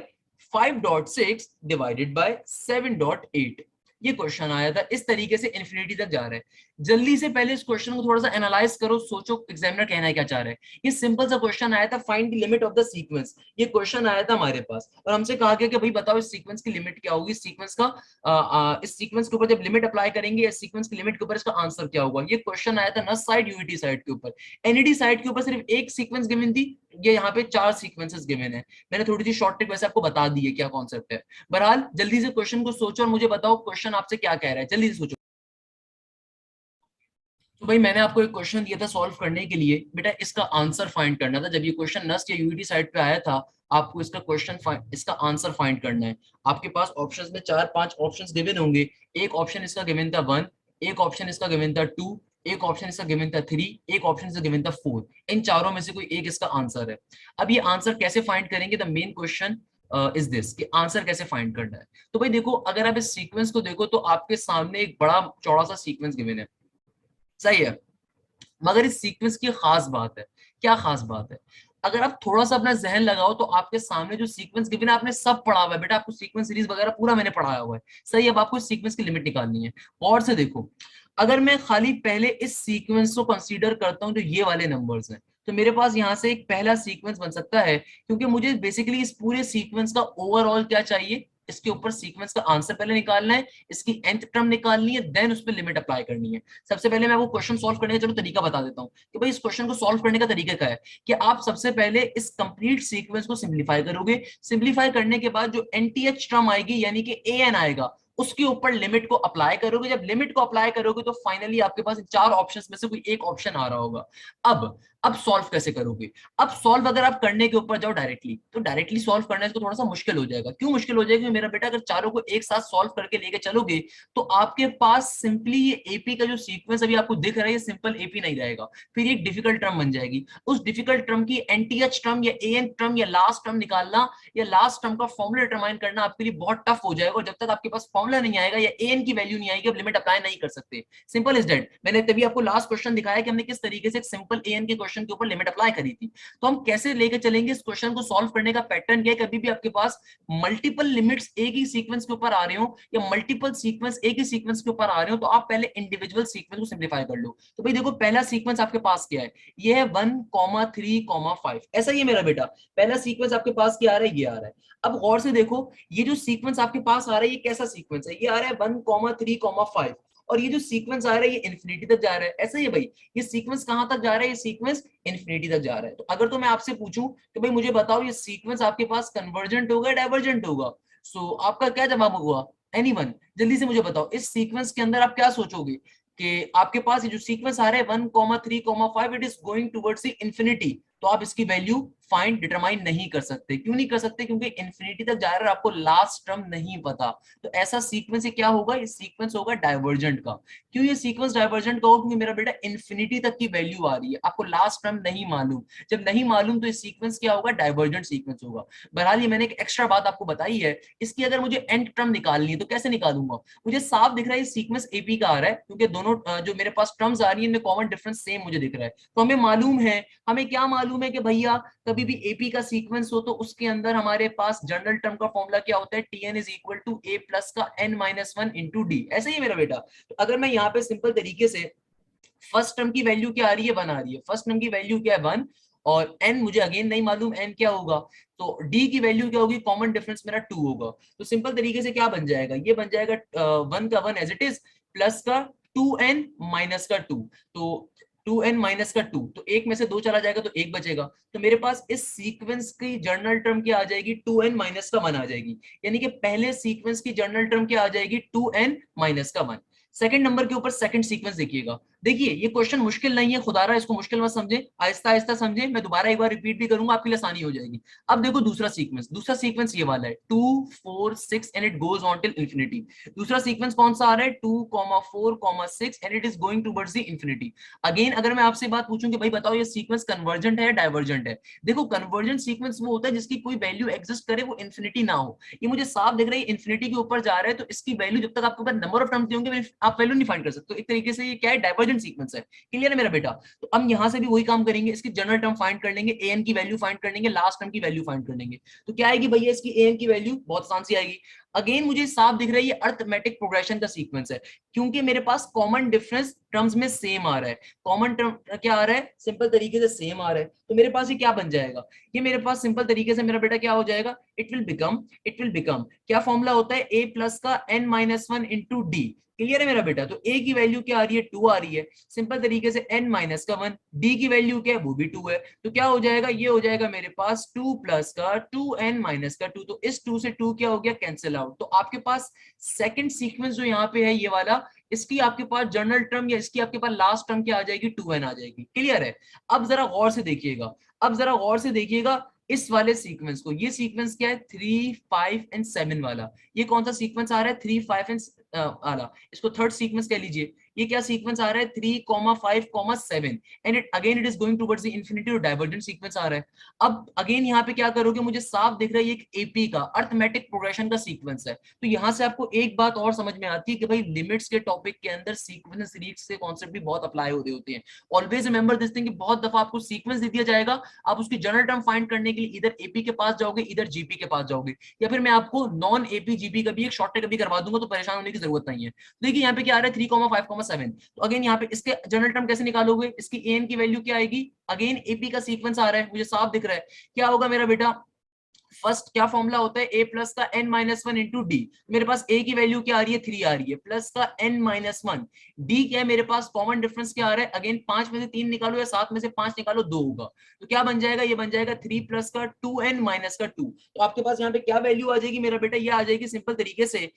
5.6 डिवाइडेड बाय 7.8। ये क्वेश्चन आया था, इस तरीके से इन्फिनिटी तक जा रहा है। जल्दी से पहले इस क्वेश्चन को थोड़ा सा एनालाइज करो, सोचो एग्जामिनर कहना है क्या चाह रहा है। ये सिंपल सा क्वेश्चन आया था, find the limit of the sequence. ये क्वेश्चन आया था हमारे पास, और हमसे कहा गया कि भाई बताओ इस सीक्वेंस की लिमिट क्या होगी, सीक्वेंस का इस सीक्वेंस के ऊपर जब लिमिट अप्लाई करेंगे, इस सीक्वेंस की लिमिट के ऊपर इसका आंसर क्या होगा। ये क्वेश्चन आया था नस साइड, यूईटी साइड के ऊपर। एनईडी साइड के ऊपर सिर्फ एक सीक्वेंस गिवन थी, ये यहाँ पे 4 सीक्वेंसेस गिवन है। मैंने थोड़ी सी शॉर्ट ट्रिक वैसे आपको बता दी है क्या कॉन्सेप्ट है। बहरहाल जल्दी से क्वेश्चन को सोचो और मुझे बताओ क्वेश्चन आपसे क्या कह रहा है, जल्दी से सोचो। तो भाई मैंने आपको एक क्वेश्चन दिया था सॉल्व करने के लिए, बेटा इसका आंसर फाइंड करना था। जब ये क्वेश्चन नस्ट या यूईटी साइड पे आया था, आपको इसका इसका आंसर फाइंड करना है। आपके पास ऑप्शंस में 4-5 ऑप्शंस गिवन होंगे। एक ऑप्शन इसका गिवन था 1, एक ऑप्शन इसका गिवन था 2, एक ऑप्शन इसका गिवन था 3, एक ऑप्शन इसका गिवन था 4। इन चारों में से कोई एक इसका आंसर है। अब ये आंसर कैसे फाइंड करेंगे, the main question is this कि आंसर कैसे फाइंड करना है। तो भाई देखो, अगर आप इस सीक्वेंस को देखो तो आपके सामने एक बड़ा चौड़ा सा सीक्वेंस गिवन है, सही है। मगर इस सीक्वेंस की खास बात है, क्या खास बात है, अगर आप थोड़ा सा अपना जहन लगाओ तो आपके सामने जो सीक्वेंस गिवन है आपने सब पढ़ा हुआ है बेटा, आपको सीक्वेंस सीरीज वगैरह पूरा मैंने पढ़ाया हुआ है, सही। अब आपको इस सीक्वेंस की लिमिट निकालनी है। और से देखो, अगर मैं खाली पहले इस सीक्वेंस को कंसीडर करता हूं जो ये वाले नंबर्स हैं, तो मेरे पास यहाँ से एक पहला सीक्वेंस बन सकता है, क्योंकि मुझे बेसिकली इस पूरे सीक्वेंस का ओवरऑल क्या चाहिए, इसके ऊपर सीक्वेंस का आंसर पहले निकालना है, इसकी nth टर्म निकालनी है, देन उस पर लिमिट अप्लाई करनी है। सबसे पहले मैं वो क्वेश्चन सॉल्व करने का चलो तरीका बता देता हूँ कि भाई इस क्वेश्चन को सॉल्व करने का तरीका क्या है, कि आप सबसे पहले इस कंप्लीट सीक्वेंस को सिंप्लीफाई करोगे। सिंप्लीफाई करने के बाद जो nth टर्म आएगी यानी कि an आएगा, उसके ऊपर लिमिट को अप्लाई करोगे। जब लिमिट को अप्लाई करोगे तो फाइनली आपके पास 4 ऑप्शंस में से कोई एक ऑप्शन आ रहा होगा। अब सॉल्व कैसे करोगे, अब सॉल्व अगर आप करने के ऊपर जाओ डायरेक्टली, तो डायरेक्टली सॉल्व करना इसको थोड़ा सा मुश्किल हो जाएगा। क्यों मुश्किल हो जाएगा, मेरा बेटा अगर चारों को एक साथ सॉल्व करके लेके चलोगे तो आपके पास सिंपली ये एपी का जो सीक्वेंस अभी आपको दिख रहा है ये सिंपल एपी नहीं रहेगा, फिर एक डिफिकल्ट टर्म बन जाएगी। उस डिफिकल्ट टर्म की एनटीएच टर्म या एएन टर्म या लास्ट टर्म निकालना या लास्ट टर्म का फॉर्मूला डिटरमाइन करना आपके लिए बहुत टफ हो जाएगा, और जब तक आपके पास फॉर्मुला नहीं आएगा या an की वैल्यू नहीं आएगी, अब लिमिट अप्लाई नहीं कर सकते। Simple is that. मैंने तभी आपको लास्ट क्वेश्चन दिखाया कि हमने किस तरीके से एक सिंपल an के क्वेश्चन के ऊपर लिमिट अप्लाई करी थी। तो हम कैसे लेके चलेंगे इस क्वेश्चन को सॉल्व करने का पैटर्न क्या है, कभी भी आपके पास मल्टीपल लिमिट्स एक ही सीक्वेंस के ऊपर आ रहे हो या मल्टीपल सीक्वेंस एक ही सीक्वेंस के ऊपर आ रहे हो, तो आप पहले इंडिविजुअल सीक्वेंस को सिंप्लीफाई कर लो। तो भाई देखो पहला सीक्वेंस आपके पास क्या है, ये है 1,3,5। ऐसा ही है मेरा बेटा, पहला सीक्वेंस आपके पास क्या आ रहा है, ये आ रहा है। अब गौर से देखो ये जो सीक्वेंस आपके पास आ रहा है ये कैसा सीक्वेंस है, ये आ रहा है 1,3,5 और ये जो सीक्वेंस आ रहा है ये इन्फिनिटी तक जा रहा है। ऐसा ही है भाई, ये सीक्वेंस कहां तक जा रहा है, ये सीक्वेंस इन्फिनिटी तक जा रहा है। तो अगर तो मैं आपसे पूछूं कि भाई मुझे बताओ ये सीक्वेंस आपके पास कन्वर्जेंट होगा डाइवर्जेंट होगा, सो आपका क्या जवाब होगा, एनीवन जल्दी से मुझे बताओ। इस सीक्वेंस के अंदर आप क्या सोचोगे कि आपके पास ये जो सीक्वेंस आ रहा है 1,3,5 it is going towards the infinity, तो आप इसकी वैल्यू फाइंड डिटरमाइन नहीं कर सकते। क्यों नहीं कर सकते, क्योंकि इंफिनिटी तक जा रहा है, आपको लास्ट टर्म नहीं पता। तो ऐसा सीक्वेंस क्या होगा, ये सीक्वेंस होगा डाइवर्जेंट का। क्यों ये सीक्वेंस डाइवर्जेंट का होगा, क्योंकि मेरा बेटा इंफिनिटी तक की वैल्यू आ रही है, आपको लास्ट टर्म नहीं मालूम। जब नहीं मालूम तो ये सीक्वेंस क्या होगा, डाइवर्जेंट सीक्वेंस होगा। बहरहाल ये मैंने एक एक्स्ट्रा बात आपको बताई है, इसकी अगर मुझे एंड टर्म निकालनी है तो कैसे निकालूंगा, मुझे साफ दिख रहा है सीक्वेंस एपी का आ रहा है, क्योंकि दोनों जो मेरे पास टर्म्स आ रही है इनमें कॉमन डिफरेंस सेम मुझे दिख रहा है। तो हमें मालूम है, हमें क्या मालूम है कि भैया कभी भी एपी का सीक्वेंस हो तो उसके अंदर हमारे पास जनरल टर्म का फॉर्मूला क्या होता है, TN is equal to A plus का n-1 इंटू डी। ऐसे ही है मेरा बेटा। तो अगर मैं यहाँ पे सिंपल तरीके से फर्स्ट टर्म की वैल्यू क्या आ रही है, 1 आ रही है, फर्स्ट टर्म की वैल्यू क्या है 1 और n मुझे अगेन नहीं मालूम n क्या होगा, तो d की वैल्यू क्या होगी, कॉमन डिफरेंस मेरा 2 होगा। तो सिंपल तरीके से क्या बन जाएगा, ये बन जाएगा 1 का 1 एज इट इज प्लस का 2n माइनस का 2, तो 2n माइनस का 2, तो एक में से 2 चला जाएगा तो एक बचेगा। तो मेरे पास इस सीक्वेंस की जर्नल टर्म क्या आ जाएगी, 2n माइनस का 1 आ जाएगी। यानी कि पहले सीक्वेंस की जर्नल टर्म क्या आ जाएगी, 2n माइनस का 1। सेकंड नंबर के ऊपर सेकंड सीक्वेंस देखिएगा। देखिए ये क्वेश्चन मुश्किल नहीं है, खुदा रहा इसको मुश्किल मत समझे, आहिस्ता आहिस्ता समझे। मैं दोबारा एक बार रिपीट भी करूंगा, आपके लिए आसानी हो जाएगी। अब देखो दूसरा सीक्वेंस, दूसरा सीक्वेंस ये वाला है 2 4 6 and it goes on till infinity. दूसरा सीक्वेंस कौन सा आ रहा है, 2 4 6 and it is going towards the infinity. Again अगर मैं आपसे बात पूछूं कि भाई बताओ ये सीक्वेंस कन्वर्जेंट है या डाइवर्जेंट है, देखो कन्वर्जेंट सीक्वेंस वो होता है जिसकी कोई वैल्यू एग्जिस्ट करे वो इंफिनिटी ना हो। ये मुझे साफ दिख रहा है इंफिनिटी के ऊपर जा रहा है, तो इसकी वैल्यू जब तक आपके पास नंबर ऑफ टर्म्स होंगे आप वैल्यू नहीं फाइंड कर सकते। तो एक तरीके से ये क्या है, डाइवर्जेंट सीक्वेंस है। क्लियर है मेरा बेटा। तो हम यहां से भी वही काम करेंगे, इसकी जनरल टर्म फाइंड कर लेंगे, एन की वैल्यू फाइंड कर लेंगे, लास्ट टर्म की वैल्यू फाइंड कर लेंगे। तो क्या आएगी भैया, इसकी एन की वैल्यू बहुत आसान सी आएगी। अगेन मुझे साफ दिख रहा है ये अर्थमेटिक प्रोग्रेशन का सीक्वेंस है, क्योंकि मेरे पास कॉमन डिफरेंस टर्म्स में सेम आ रहा है। कॉमन टर्म क्या आ रहा है, सिंपल तरीके से सेम आ रहा है। तो मेरे पास ये क्या बन जाएगा, ये मेरे पास सिंपल तरीके से मेरा बेटा क्या हो जाएगा, इट विल बिकम क्या फॉर्मूला होता है, a प्लस का n-1 इंटू डी। क्लियर है मेरा बेटा। तो a की वैल्यू क्या आ रही है, 2 आ रही है। सिंपल तरीके से n माइनस का 1, d की वैल्यू क्या है, वो भी 2 है। तो क्या हो जाएगा, ये हो जाएगा मेरे पास 2 प्लस का 2n माइनस का 2। तो इस 2 से 2 क्या हो गया, कैंसिल आउट। तो आपके पास सेकंड सीक्वेंस जो यहाँ पे है ये वाला, इसकी आपके पास जनरल टर्म या इसकी आपके पास लास्ट टर्म क्या आ जाएगी, 2n आ जाएगी। क्लियर है। अब जरा गौर से देखिएगा, अब जरा गौर से देखिएगा इस वाले सीक्वेंस को। ये सीक्वेंस क्या है, 3 5 एंड 7 वाला। ये कौन सा सीक्वेंस आ रहा है, 3 5 एंड वाला, इसको थर्ड सीक्वेंस कह लीजिए। ये क्या सीक्वेंस आ रहा है, 3 5 7 and it is going towards the infinity, और डाइवर्जेंट सीक्वेंस आ रहा है। अब अगेन यहाँ पे क्या करोगे, मुझे साफ दिख रहा है एक एपी का अर्थमेटिक प्रोग्रेशन का सीक्वेंस है। तो यहाँ से आपको एक बात और समझ में आती है कि भाई लिमिट्स के टॉपिक के अंदर सीक्वेंस सीरीज के कॉन्सेप्ट भी बहुत अप्लाई हो रहे होते हैं। ऑलवेज रिमेंबर दिस थिंग कि बहुत दफा आपको सीक्वेंस दे दिया जाएगा, आप उसकी जनरल टर्म फाइंड करने के लिए इधर एपी के पास जाओगे इधर जीपी के पास जाओगे, या फिर मैं आपको नॉन एपी जीपी का भी एक शॉर्टकट भी करवा दूंगा, तो परेशान होने की जरूरत नहीं है। देखिए यहाँ पे क्या आ रहा है, 3 5 7। तो अगेन यहाँ पे इसके जनरल टर्म कैसे निकालोगे, इसकी एन की वैल्यू क्या आएगी, अगेन एपी का सीक्वेंस आ रहा है, मुझे साफ दिख रहा है। क्या होगा मेरा बेटा, फर्स्ट क्या फॉर्मूला होता है, a प्लस का n-1 इंटू डी। मेरे पास a की वैल्यू क्या आ रही है, 3 आ रही है, प्लस का n-1। d क्या है मेरे पास, कॉमन डिफरेंस क्या आ रहा है, अगेन 5 में से 3 निकालो या 7 में से 5 निकालो, 2 होगा। तो क्या बन जाएगा, ये बन जाएगा 3 प्लस का 2n माइनस का 2। तो आपके पास यहाँ पे क्या वैल्यू आ जाएगी मेरा बेटा, ये आ जाएगी सिंपल तरीके से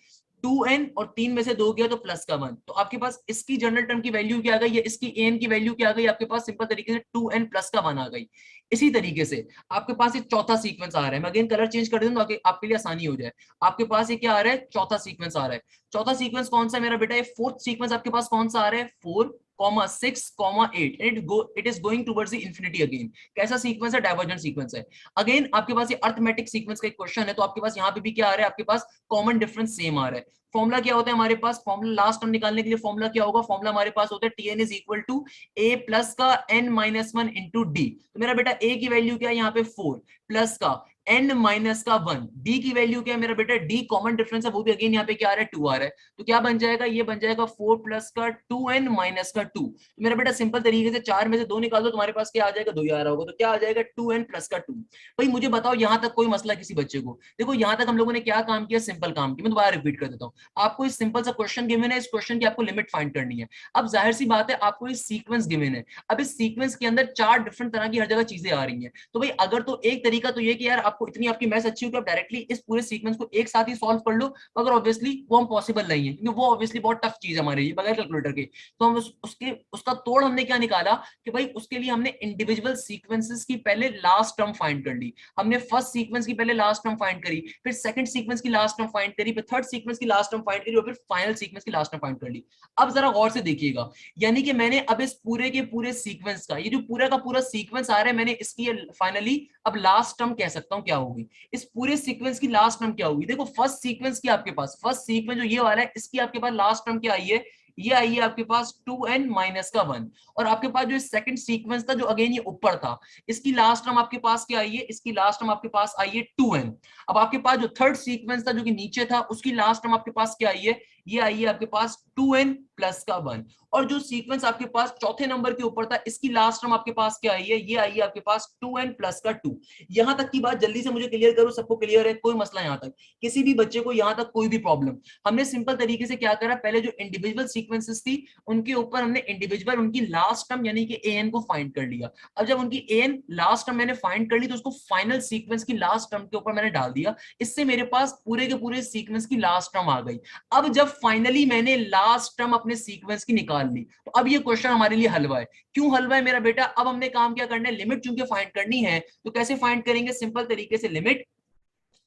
2n और 3 में से 2 गया तो प्लस का 1। तो आपके पास इसकी जनरल टर्म की वैल्यू क्या आ गई, इसकी an की वैल्यू क्या आ गई, आपके पास सिंपल तरीके से 2n प्लस का 1 आ गई। इसी तरीके से आपके पास एक चौथा सीक्वेंस आ रहा है, मैं अगेन कलर चेंज कर दूं ताकि आपके लिए आसानी हो जाए। आपके पास ये क्या आ रहा है, चौथा सीक्वेंस आ रहा है। चौथा सीक्वेंस कौन सा है मेरा बेटा, ये फोर्थ सीक्वेंस आपके पास कौन सा आ रहा है, 4 comma 6 comma 8 it is going towards the infinity again. कैसा सीक्वेंस है? डाइवर्जेंट सीक्वेंस है। अगेन आपके पास ये अर्थमेटिक सीक्वेंस का एक क्वेश्चन है, तो आपके पास यहाँ पे भी क्या आ रहा है? आपके पास कॉमन डिफरेंस सेम आ रहा है। फॉर्मुला क्या होता है हमारे पास? फॉर्मुला लास्ट टर्म निकालने के लिए फॉर्मुला क्या होगा? फॉर्मुला हमारे पास होता है TN is equal to A plus का N minus one into D. तो मेरा बेटा ए की वैल्यू क्या है यहाँ पे 4 प्लस का n माइनस का 1, d की वैल्यू क्या है मेरा बेटा? d कॉमन डिफरेंस है, वो भी अगेन यहाँ पे क्या आ रहा है? 2 आ रहा है। तो क्या बन जाएगा? ये बन जाएगा 4 प्लस का 2n माइनस का 2। तो मेरा बेटा सिंपल तरीके से 4 में से 2 निकाल दो, तुम्हारे पास क्या आ जाएगा? 2 ही आ रहा होगा। तो क्या आ जाएगा? 2n प्लस का 2। भाई मुझे बताओ यहाँ तक कोई मसला किसी बच्चे को? देखो यहाँ तक हम लोगों ने क्या काम किया? सिंपल काम किया। मैं दोबारा रिपीट कर देता हूँ। आपको इस सिंपल सा क्वेश्चन गिवन है, इस क्वेश्चन की आपको लिमिट फाइंड करनी है। अब जाहिर सी बात है आपको इस सीक्वेंस गिवन है। अब इस सीक्वेंस के अंदर 4 डिफरेंट तरह की हर जगह चीजें आ रही हैं। तो भाई अगर तो एक तरीका तो ये कि यार आपको इतनी आपकी मैथ्स अच्छी हो कि आप डायरेक्टली इस पूरे सीक्वेंस को एक साथ ही सॉल्व कर लो, मगर ऑब्वियसली वो हम पॉसिबल नहीं है, क्योंकि वो ऑब्वियसली बहुत टफ चीज है हमारे लिए बगैर कैलकुलेटर के। तो हम उसका तोड़ हमने क्या निकाला कि भाई उसके लिए हमने इंडिविजुअल सीक्वेंसेस की पहले लास्ट टर्म फाइंड कर ली। हमने फर्स्ट सीक्वेंस की पहले लास्ट टर्म फाइंड करी, फिर सेकंड सीक्वेंस की लास्ट टर्म फाइंड करी, फिर थर्ड सीक्वेंस की लास्ट टर्म फाइंड करी, और फिर फाइनल सीक्वेंस की लास्ट टर्म फाइंड कर ली। अब जरा गौर से देखिएगा, यानी कि मैंने अब इस पूरे के पूरे सीक्वेंस का, ये जो पूरा का पूरा सीक्वेंस आ रहा है, मैंने इसकी फाइनली अब लास्ट टर्म कह सकता हूं क्या होगी। इस पूरे सीक्वेंस की लास्ट टर्म क्या होगी? देखो फर्स्ट सीक्वेंस की आपके पास, फर्स्ट सीक्वेंस जो ये वाला है, इसकी आपके पास लास्ट टर्म क्या आई है? ये आई है आपके पास 2n माइनस का 1। और आपके पास जो सेकंड सीक्वेंस था जो अगेन ये ऊपर था, इसकी लास्ट टर्म आपके पास क्या आई है? इसकी लास्ट टर्म आपके पास आई है 2n। अब आपके पास जो थर्ड सीक्वेंस था जो कि नीचे था, उसकी लास्ट टर्म आपके पास क्या आई है? ये आई है आपके पास 2n प्लस का 1। और जो सीक्वेंस आपके पास चौथे नंबर के ऊपर था, इसकी लास्ट टर्म आपके पास क्या आई है? ये आई है आपके पास 2n प्लस का 2। यहां तक की बात जल्दी से मुझे क्लियर करो, सबको क्लियर है? कोई मसला यहां तक? किसी भी बच्चे को यहां तक कोई भी प्रॉब्लम? हमने सिंपल तरीके से क्या करा, पहले जो इंडिविजुअल सीक्वेंसेस थी उनके ऊपर हमने इंडिविजुअल उनकी लास्ट टर्म यानी कि an को फाइंड कर लिया। अब जब उनकी an लास्ट टर्म मैंने फाइंड कर ली, तो उसको फाइनल सीक्वेंस की लास्ट टर्म के ऊपर मैंने डाल दिया। इससे मेरे पास पूरे के पूरे सीक्वेंस की लास्ट टर्म आ गई। अब जब फाइनली मैंने लास्ट टर्म अपने सीक्वेंस की निकाल ली, तो अब ये क्वेश्चन हमारे लिए हलवा है। क्यों हलवा है मेरा बेटा? अब हमने काम क्या करना है? लिमिट चूंकि फाइंड करनी है, तो कैसे फाइंड करेंगे? सिंपल तरीके से limit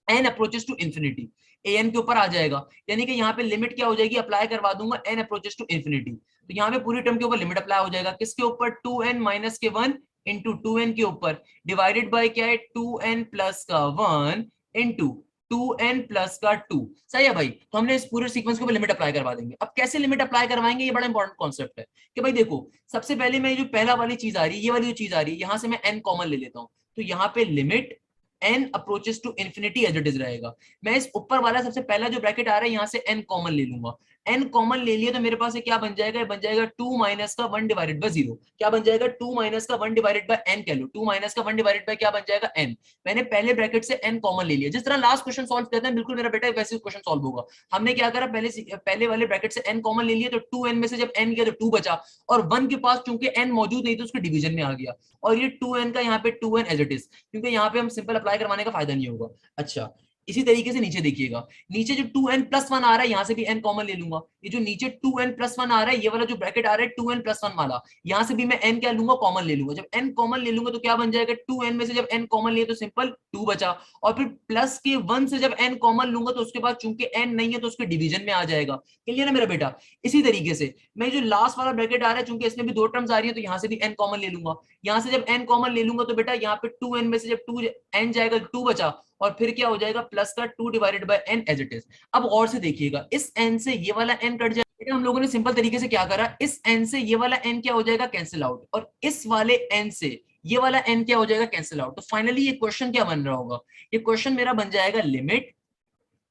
n approaches to infinity, an के ऊपर आ जाएगा, यानी कि यहाँ पे लिमिट क्या हो जाएगी? अप्लाई करवा दूंगा n अप्रोचेस टू इंफिनिटी। तो यहाँ पे पूरी टर्म के ऊपर लिमिट अप्लाई हो जाएगा। किसके ऊपर? 2n माइनस के 1 इंटू 2n के ऊपर, डिवाइडेड बाय क्या है? 2n प्लस का 1 इंटू 2n प्लस का 2। सही है भाई? तो हमने इस पूरे सीक्वेंस के ऊपर लिमिट अप्लाई करवा देंगे। अब कैसे लिमिट अप्लाई करवाएंगे? ये बड़ा इंपॉर्टेंट कॉन्सेप्ट है कि भाई देखो, सबसे पहले मैं जो पहला वाली चीज आ रही है, ये वाली जो चीज आ रही है, यहां से मैं n कॉमन ले लेता हूं। तो यहाँ पे limit n approaches to infinity as it is रहेगा। मैं इस ऊपर वाला सबसे पहला जो ब्रैकेट आ रहा है, यहां से n कॉमन ले लूंगा। n कॉमन ले लिया तो मेरे पास क्या बन जाएगा? बन जाएगा 2 माइनस का 1 डिवाइडेड बाय 0। क्या बन जाएगा? 2 माइनस का 1 डिवाइडेड बाय n कह लो। 2 माइनस का 1 डिवाइडेड बाय क्या बन जाएगा? n। मैंने पहले ब्रैकेट से n कॉमन ले लिया। जिस तरह लास्ट क्वेश्चन सॉल्व करते हैं, बिल्कुल मेरा बेटा वैसे क्वेश्चन सॉल्व होगा। हमने क्या करा? पहले वाले ब्रैकेट से n कॉमन ले लिया, तो 2n में से जब n गया तो 2 बचा, और 1 के पास चूंकि n मौजूद नहीं तो उसके डिवीजन में आ गया, और ये 2n का यहाँ पे 2n एज इट इज, क्योंकि यहाँ पे हम सिंपल अप्लाई करवाने का फायदा नहीं होगा। अच्छा, इसी तरीके से नीचे देखिएगा, नीचे जो 2n प्लस 1 आ रहा है, यहां से भी n कॉमन ले लूंगा। ये जो नीचे 2n प्लस 1 आ रहा है, ये वाला जो ब्रैकेट आ रहा है 2n प्लस 1 वाला, यहां से भी मैं n क्या लूंगा? कॉमन ले लूंगा। जब n कॉमन ले लूंगा तो क्या बन जाएगा? 2n में से जब n कॉमन लिया तो सिंपल 2 बचा, और फिर प्लस के 1 से जब n कॉमन लूंगा तो उसके बाद चूंकि n नहीं है तो उसके डिवीजन में आ जाएगा। क्लियर है मेरा बेटा? इसी तरीके से मैं जो लास्ट वाला ब्रैकेट आ रहा है, चूंकि इसमें भी 2 टर्म्स आ रही है, तो यहां से भी n कॉमन ले लूंगा। यहां से जब n कॉमन ले लूंगा तो बेटा यहाँ पे 2n में से जब 2n जाएगा 2 बचा, और फिर क्या हो जाएगा? प्लस का 2 divided by n as it is. अब और से देखिएगा, इस n से ये वाला n कट जाएगा। हम लोगों ने सिंपल तरीके से क्या करा, इस n से ये वाला n क्या हो जाएगा? कैंसिल आउट, और इस वाले n से ये वाला n क्या हो जाएगा? Cancel out. तो फाइनली ये क्वेश्चन क्या बन रहा होगा? ये क्वेश्चन मेरा बन जाएगा limit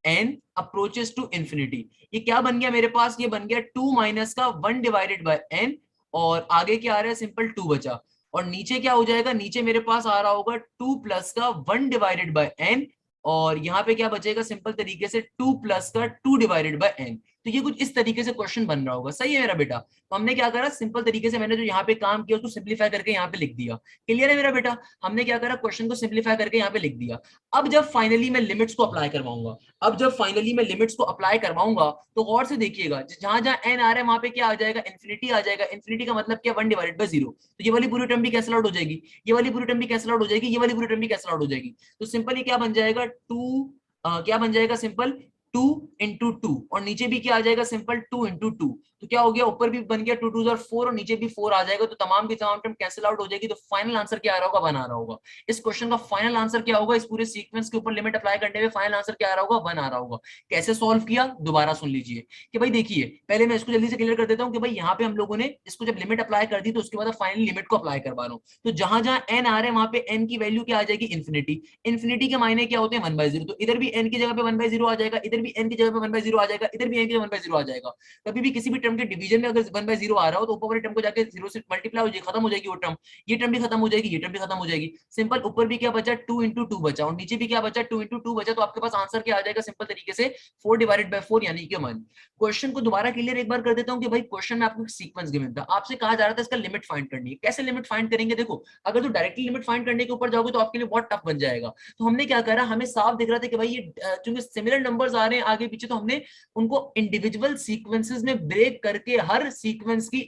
n approaches to infinity. ये क्या बन गया मेरे पास? ये बन गया 2 माइनस का 1 डिवाइडेड बाय n, और आगे क्या आ रहा है? सिंपल 2 बचा, और नीचे क्या हो जाएगा? नीचे मेरे पास आ रहा होगा 2 प्लस का 1 डिवाइडेड बाय n, और यहाँ पे क्या बचेगा? सिंपल तरीके से 2 प्लस का 2 डिवाइडेड बाय n। तो ये कुछ इस तरीके से क्वेश्चन बन रहा होगा। सही है मेरा बेटा? तो हमने क्या करा? सिंपल तरीके से मैंने जो यहाँ पे काम किया उसको सिंप्लीफाई करके यहाँ पे लिख दिया। क्लियर है मेरा बेटा? हमने क्या करा? क्वेश्चन को सिंप्लीफाई करके यहाँ पे लिख दिया। अब जब फाइनली मैं लिमिट्स को अप्लाई करवाऊंगा, तो गौर से देखिएगा, जहां जहां n आ रहा है वहां पे क्या आ जाएगा? इंफिनिटी आ जाएगा। इंफिनिटी का मतलब क्या? 1 डिवाइडेड बाय 0। तो ये वाली पूरी टर्म भी कैंसिल आउट हो जाएगी, ये वाली पूरी टर्म भी कैंसिल आउट हो जाएगी, ये वाली पूरी टर्म भी कैंसिल आउट हो जाएगी। तो सिंपल ये क्या बन जाएगा? 2 क्या बन जाएगा? सिंपल 2 इंटू टू, और नीचे भी क्या आ जाएगा, सिंपल 2 इंटू टू। तो क्या हो गया, ऊपर भी बन गया 2 2 और 4, और नीचे भी 4 आ जाएगा, तो तमाम की तमाम टर्म कैंसिल आउट हो जाएगी। तो फाइनल आंसर क्या आ रहा होगा, 1 आ रहा होगा। इस क्वेश्चन का फाइनल आंसर क्या होगा, इस पूरे सीक्वेंस के ऊपर लिमिट अप्लाई करने में फाइनल आंसर क्या आ रहा होगा, 1 आ रहा होगा। कैसे सॉल्व किया, दोबारा सुन लीजिए कि भाई देखिए, पहले मैं इसको जल्दी से क्लियर कर देता हूं कि भाई यहाँ पे हम लोगों ने इसको जब लिमिट अप्लाई कर दी, तो उसके बाद फाइनल लिमिट को अप्लाई करवा रहा हूँ। तो जहां जहां एन आ रहा है वहां पे एन की वैल्यू क्या आ जाएगी, इन्फिनिटी। इन्फिनिटी के मायने क्या होते हैं, 1/0। तो इधर भी एन की जगह पे 1/0 आ जाएगा, इधर भी एन की जगह पे 1/0 आ जाएगा, इधर भी एन की जगह 1/0 आ जाएगा। कभी भी किसी भी टर्म के डिवीजन में अगर 1/0 आ रहा हो, तो ऊपर वाले टर्म को जाके 0 से मल्टीप्लाई हो जाएगी, खत्म हो जाएगी वो टर्म। ये टर्म भी खत्म हो जाएगी, ये टर्म भी खत्म हो जाएगी। सिंपल, ऊपर भी क्या बचा, 2 इंटू टू बचा, और नीचे भी क्या बचा, 2 इंटू टू बचा। तो आपके पास आंसर क्या आ जाएगा, सिंपल तरीके से 4/4 यानी कि 1। क्वेश्चन को दोबारा क्लियर एक बार कर देता हूं कि भाई क्वेश्चन में आपको सीक्वेंस गिवन था, आपसे कहा जा रहा था इसका लिमिट फाइंड करनी है। कैसे लिमिट फाइंड करेंगे, देखो अगर तो डायरेक्टली लिमिट फाइंड करने के ऊपर जाओगे तो आपके लिए बहुत टफ बन जाएगा। तो हमने क्या करा, हमें साफ दिख रहा था कि भाई ये चूंकि सिमिलर नंबर्स आ रहे हैं आगे पीछे, तो हमने उनको इंडिविजुअल सीक्वेंसेस में ब्रेक करके हर सीक्वेंस की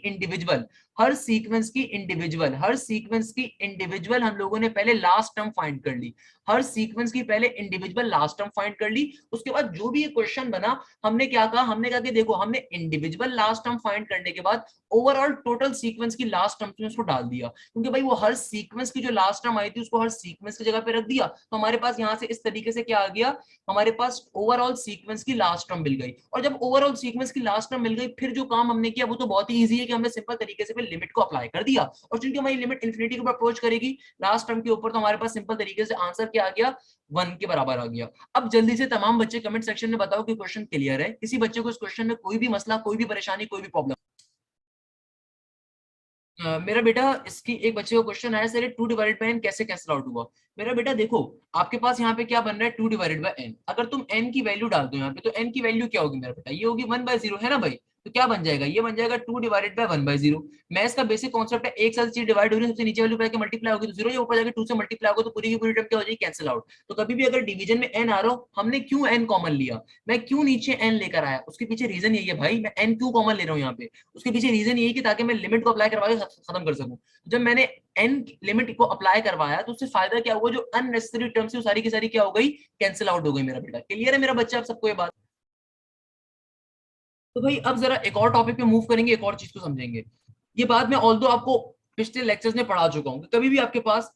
इंडिविजुअल हम लोगों ने पहले लास्ट टर्म फाइंड कर ली। हर सीक्वेंस की पहले इंडिविजुअल लास्ट टर्म फाइंड कर ली। उसके बाद जो भी ये क्वेश्चन बना, हमने क्या कहा, हमने कहा कि देखो हमने इंडिविजुअल लास्ट टर्म फाइंड करने के बाद ओवरऑल टोटल सीक्वेंस की लास्ट टर्म में उसको डाल दिया, क्योंकि भाई वो हर सीक्वेंस की जो लास्ट टर्म आई थी उसको हर सीक्वेंस की जगह पे रख दिया। तो हमारे पास यहाँ से इस तरीके से क्या आ गया, हमारे पास ओवरऑल सीक्वेंस की लास्ट टर्म मिल गई। और जब ओवरऑल सीक्वेंस की लास्ट टर्म मिल गई, फिर जो काम हमने किया वो तो बहुत ही ईजी है कि हमने सिंपल तरीके से लिमिट को अप्लाई कर दिया। और चूंकि हमारी लिमिट इन्फिनिटी के ऊपर अप्रोच करेगी लास्ट टर्म के ऊपर, तो हमारे पास सिंपल तरीके से आंसर क्या आ गया, 1 के बराबर आ गया। अब जल्दी से तमाम बच्चे कमेंट सेक्शन में बताओ कि क्वेश्चन क्लियर है, किसी बच्चे को इस क्वेश्चन में कोई भी मसला, कोई भी परेशानी, कोई भी प्रॉब्लम। मेरा बेटा, इसकी एक बच्चे का क्वेश्चन आया, सर 2/n कैसे कैंसिल आउट हुआ। मेरा बेटा देखो, आपके पास यहाँ पे क्या बन रहा है, 2/n। अगर तुम n की वैल्यू डाल दो यहाँ पे, तो n की वैल्यू क्या होगी मेरा बेटा, ये होगी 1/0, है ना भाई। तो क्या बन जाएगा, ये बन जाएगा 2/1/0। मैथ्स का बेसिक कॉन्सेप्ट है, एक साथ चीज डिवाइड हो रही है, सबसे नीचे वैल्यू पे मल्टीप्लाई होगी तो 0, ये ऊपर जाकर 2 से मल्टीप्लाई होगा तो पूरी की पूरी टर्म क्या हो जाएगी, कैंसिल आउट। तो कभी भी अगर डिवीजन में n आ रहा हो, हमने क्यों n कॉमन लिया, मैं क्यों नीचे n लेकर आया, उसके पीछे रीजन यही है भाई, मैं n क्यों कॉमन ले रहा हूँ यहाँ पे। उसके पीछे रीजन यही कि ताकि मैं लिमिट को अप्लाई करवा के खत्म कर सकूं। जब मैंने n लिमिट को अप्लाई करवाया, तो उससे फायदा क्या हुआ, जो अननेसेसरी टर्म्स है सारी की सारी क्या हो गई, कैंसिल आउट हो गई। मेरा बेटा क्लियर है मेरा बच्चा, आप सबको ये बात। तो भाई अब जरा एक और टॉपिक पे मूव करेंगे, एक और चीज को समझेंगे। ये बात मैं ऑल्दो आपको पिछले लेक्चर्स में पढ़ा चुका हूँ कि कभी भी आपके पास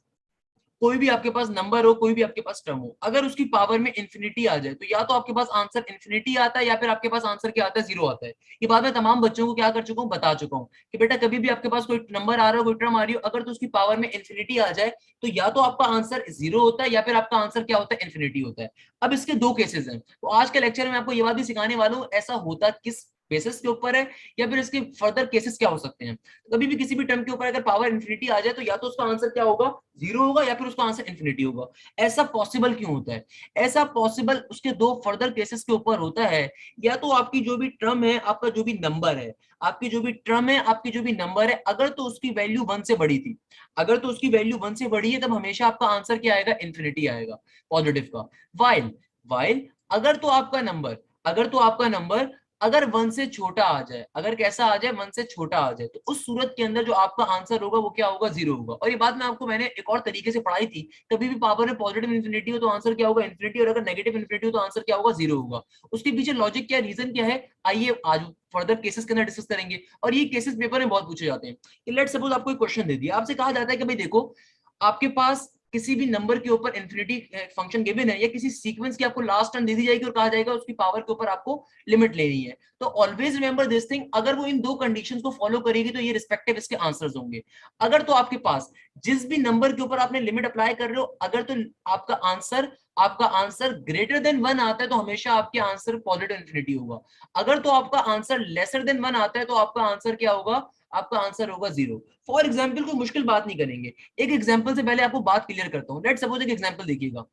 कोई भी आपके पास नंबर हो, कोई भी आपके पास टर्म हो, अगर उसकी पावर में इंफिनिटी आ जाए, तो या तो आपके पास आंसर इंफिनिटी आता है, या फिर आपके पास आंसर क्या आता है, 0 आता है। ये बात मैं तमाम बच्चों को क्या कर चुका हूँ, बता चुका हूँ कि बेटा कभी भी आपके पास कोई नंबर आ रहा हो, कोई टर्म आ रही हो, अगर तो उसकी पावर में इंफिनिटी आ जाए, तो या तो आपका आंसर 0 होता है, या फिर आपका आंसर क्या होता है, इंफिनिटी होता है। अब इसके दो केसेस हैं, तो आज के लेक्चर में आपको ये बात भी सिखाने वाला हूँ, ऐसा होता किस बेसिस के ऊपर है, या फिर इसके फर्दर केसेस क्या हो सकते हैं। कभी भी किसी भी टर्म के ऊपर अगर पावर इंफिनिटी आ जाए, तो या तो उसका आंसर क्या होगा, 0 होगा, या फिर उसका आंसर इंफिनिटी होगा। ऐसा पॉसिबल क्यों होता है, ऐसा पॉसिबल उसके दो फर्दर केसेस के ऊपर होता है। या तो आपकी जो भी टर्म है, आपका जो भी नंबर है, आपकी जो भी टर्म है, आपकी जो भी नंबर है, अगर तो उसकी वैल्यू 1 से बड़ी थी, अगर तो उसकी वैल्यू 1 से बड़ी है, तब हमेशा आपका आंसर क्या आएगा, इंफिनिटी आएगा, पॉजिटिव का। वाइल वाइल अगर तो आपका नंबर, अगर तो आपका नंबर अगर 1 से छोटा आ जाए, अगर कैसा आ जाए, 1 से छोटा आ जाए, तो उस सूरत के अंदर जो आपका आंसर होगा वो क्या होगा, 0 होगा। और ये बात मैं आपको मैंने एक और तरीके से पढ़ाई थी, कभी भी पावर में पॉजिटिव इंफिनिटी हो तो आंसर क्या होगा, इंफिनिटी, और अगर नेगेटिव इंफिनिटी हो तो आंसर क्या होगा, 0 होगा। उसके पीछे लॉजिक क्या, रीजन क्या है, आइए आज फर्दर केसेस के अंदर डिस्कस करेंगे। और ये केसेस पेपर में बहुत पूछे जाते हैं। लेट सपोज आपको एक क्वेश्चन दे दिया, आपसे कहा जाता है कि भाई देखो, आपके पास किसी भी नंबर के ऊपर इंफिनिटी फंक्शन गिवन है, या किसी सीक्वेंस की आपको लास्ट टर्म दे दी जाएगी और कहा जाएगा उसकी पावर के ऊपर आपको लिमिट लेनी है, तो ऑलवेज रिमेंबर दिस थिंग, अगर वो इन दो कंडीशंस को फॉलो करेगी तो ये रिस्पेक्टिव इसके आंसर्स होंगे। अगर तो आपके पास जिस भी नंबर के ऊपर आपने लिमिट अप्लाई कर रहे हो, अगर तो आपका आंसर ग्रेटर देन 1 आता है, तो हमेशा आपके आंसर पॉजिटिव इंफिनिटी होगा। अगर तो आपका आंसर लेसर देन 1 आता है, तो आपका आंसर क्या होगा, आपका आंसर होगा 0। फॉर एग्जाम्पल, कोई मुश्किल बात नहीं करेंगे, एक एग्जाम्पल से पहले आपको बात क्लियर करता हूं। लेट सपोज एक एग्जाम्पल देखिएगा।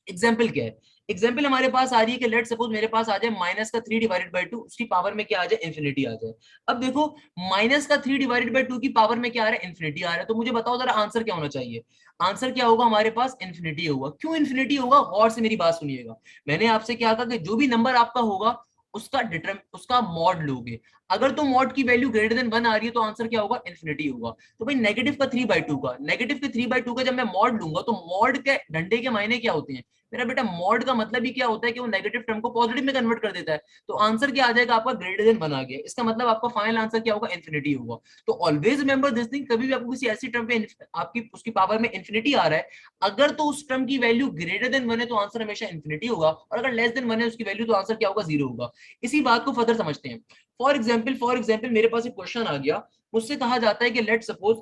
एग्जाम्पल क्या है, एग्जाम्पल हमारे पास आ रही है कि लेट सपोज मेरे पास आ जाए -3/2, उसकी पावर में क्या आ जाए, इंफिनिटी आ जाए। अब देखो, -3/2 की पावर में क्या आ रहा है, इंफिनिटी आ रहा है। तो मुझे बताओ जरा आंसर क्या होना चाहिए, आंसर क्या होगा हमारे पास, इंफिनिटी होगा। क्यों इंफिनिटी होगा, गौर से मेरी बात सुनिएगा। मैंने आपसे क्या कहा कि जो भी नंबर आपका होगा, उसका मॉड लोगे। अगर तो मॉड की वैल्यू ग्रेटर देन 1 आ रही है तो आंसर क्या होगा, इन्फिनिटी होगा। तो भाई नेगेटिव का 3/2 का, नेगेटिव के 3/2 का जब मैं मॉड लूंगा तो मॉड के डंडे के मायने क्या होते हैं मेरा बेटा, मॉड का मतलब ही क्या होता है कि वो नेगेटिव टर्म को पॉजिटिव में कन्वर्ट कर देता है। तो आंसर क्या आ जाएगा आपका, ग्रेटर देन 1 आ गया, इसका मतलब आपका फाइनल आंसर क्या होगा, इन्फिनिटी होगा। तो ऑलवेज रिमेंबर दिस थिंग, कभी भी आपको किसी ऐसी टर्म पे आपकी उसकी पावर में इन्फिनिटी आ रहा है, अगर तो उस टर्म की वैल्यू ग्रेटर देन 1 है तो आंसर हमेशा इन्फिनिटी होगा, और अगर लेस देन 1 है उसकी वैल्यू तो आंसर क्या होगा, 0 होगा। इसी बात को फर्दर समझते हैं। फॉर एग्जाम्पल मेरे पास एक क्वेश्चन आ गया, मुझसे कहा जाता है कि लेट सपोज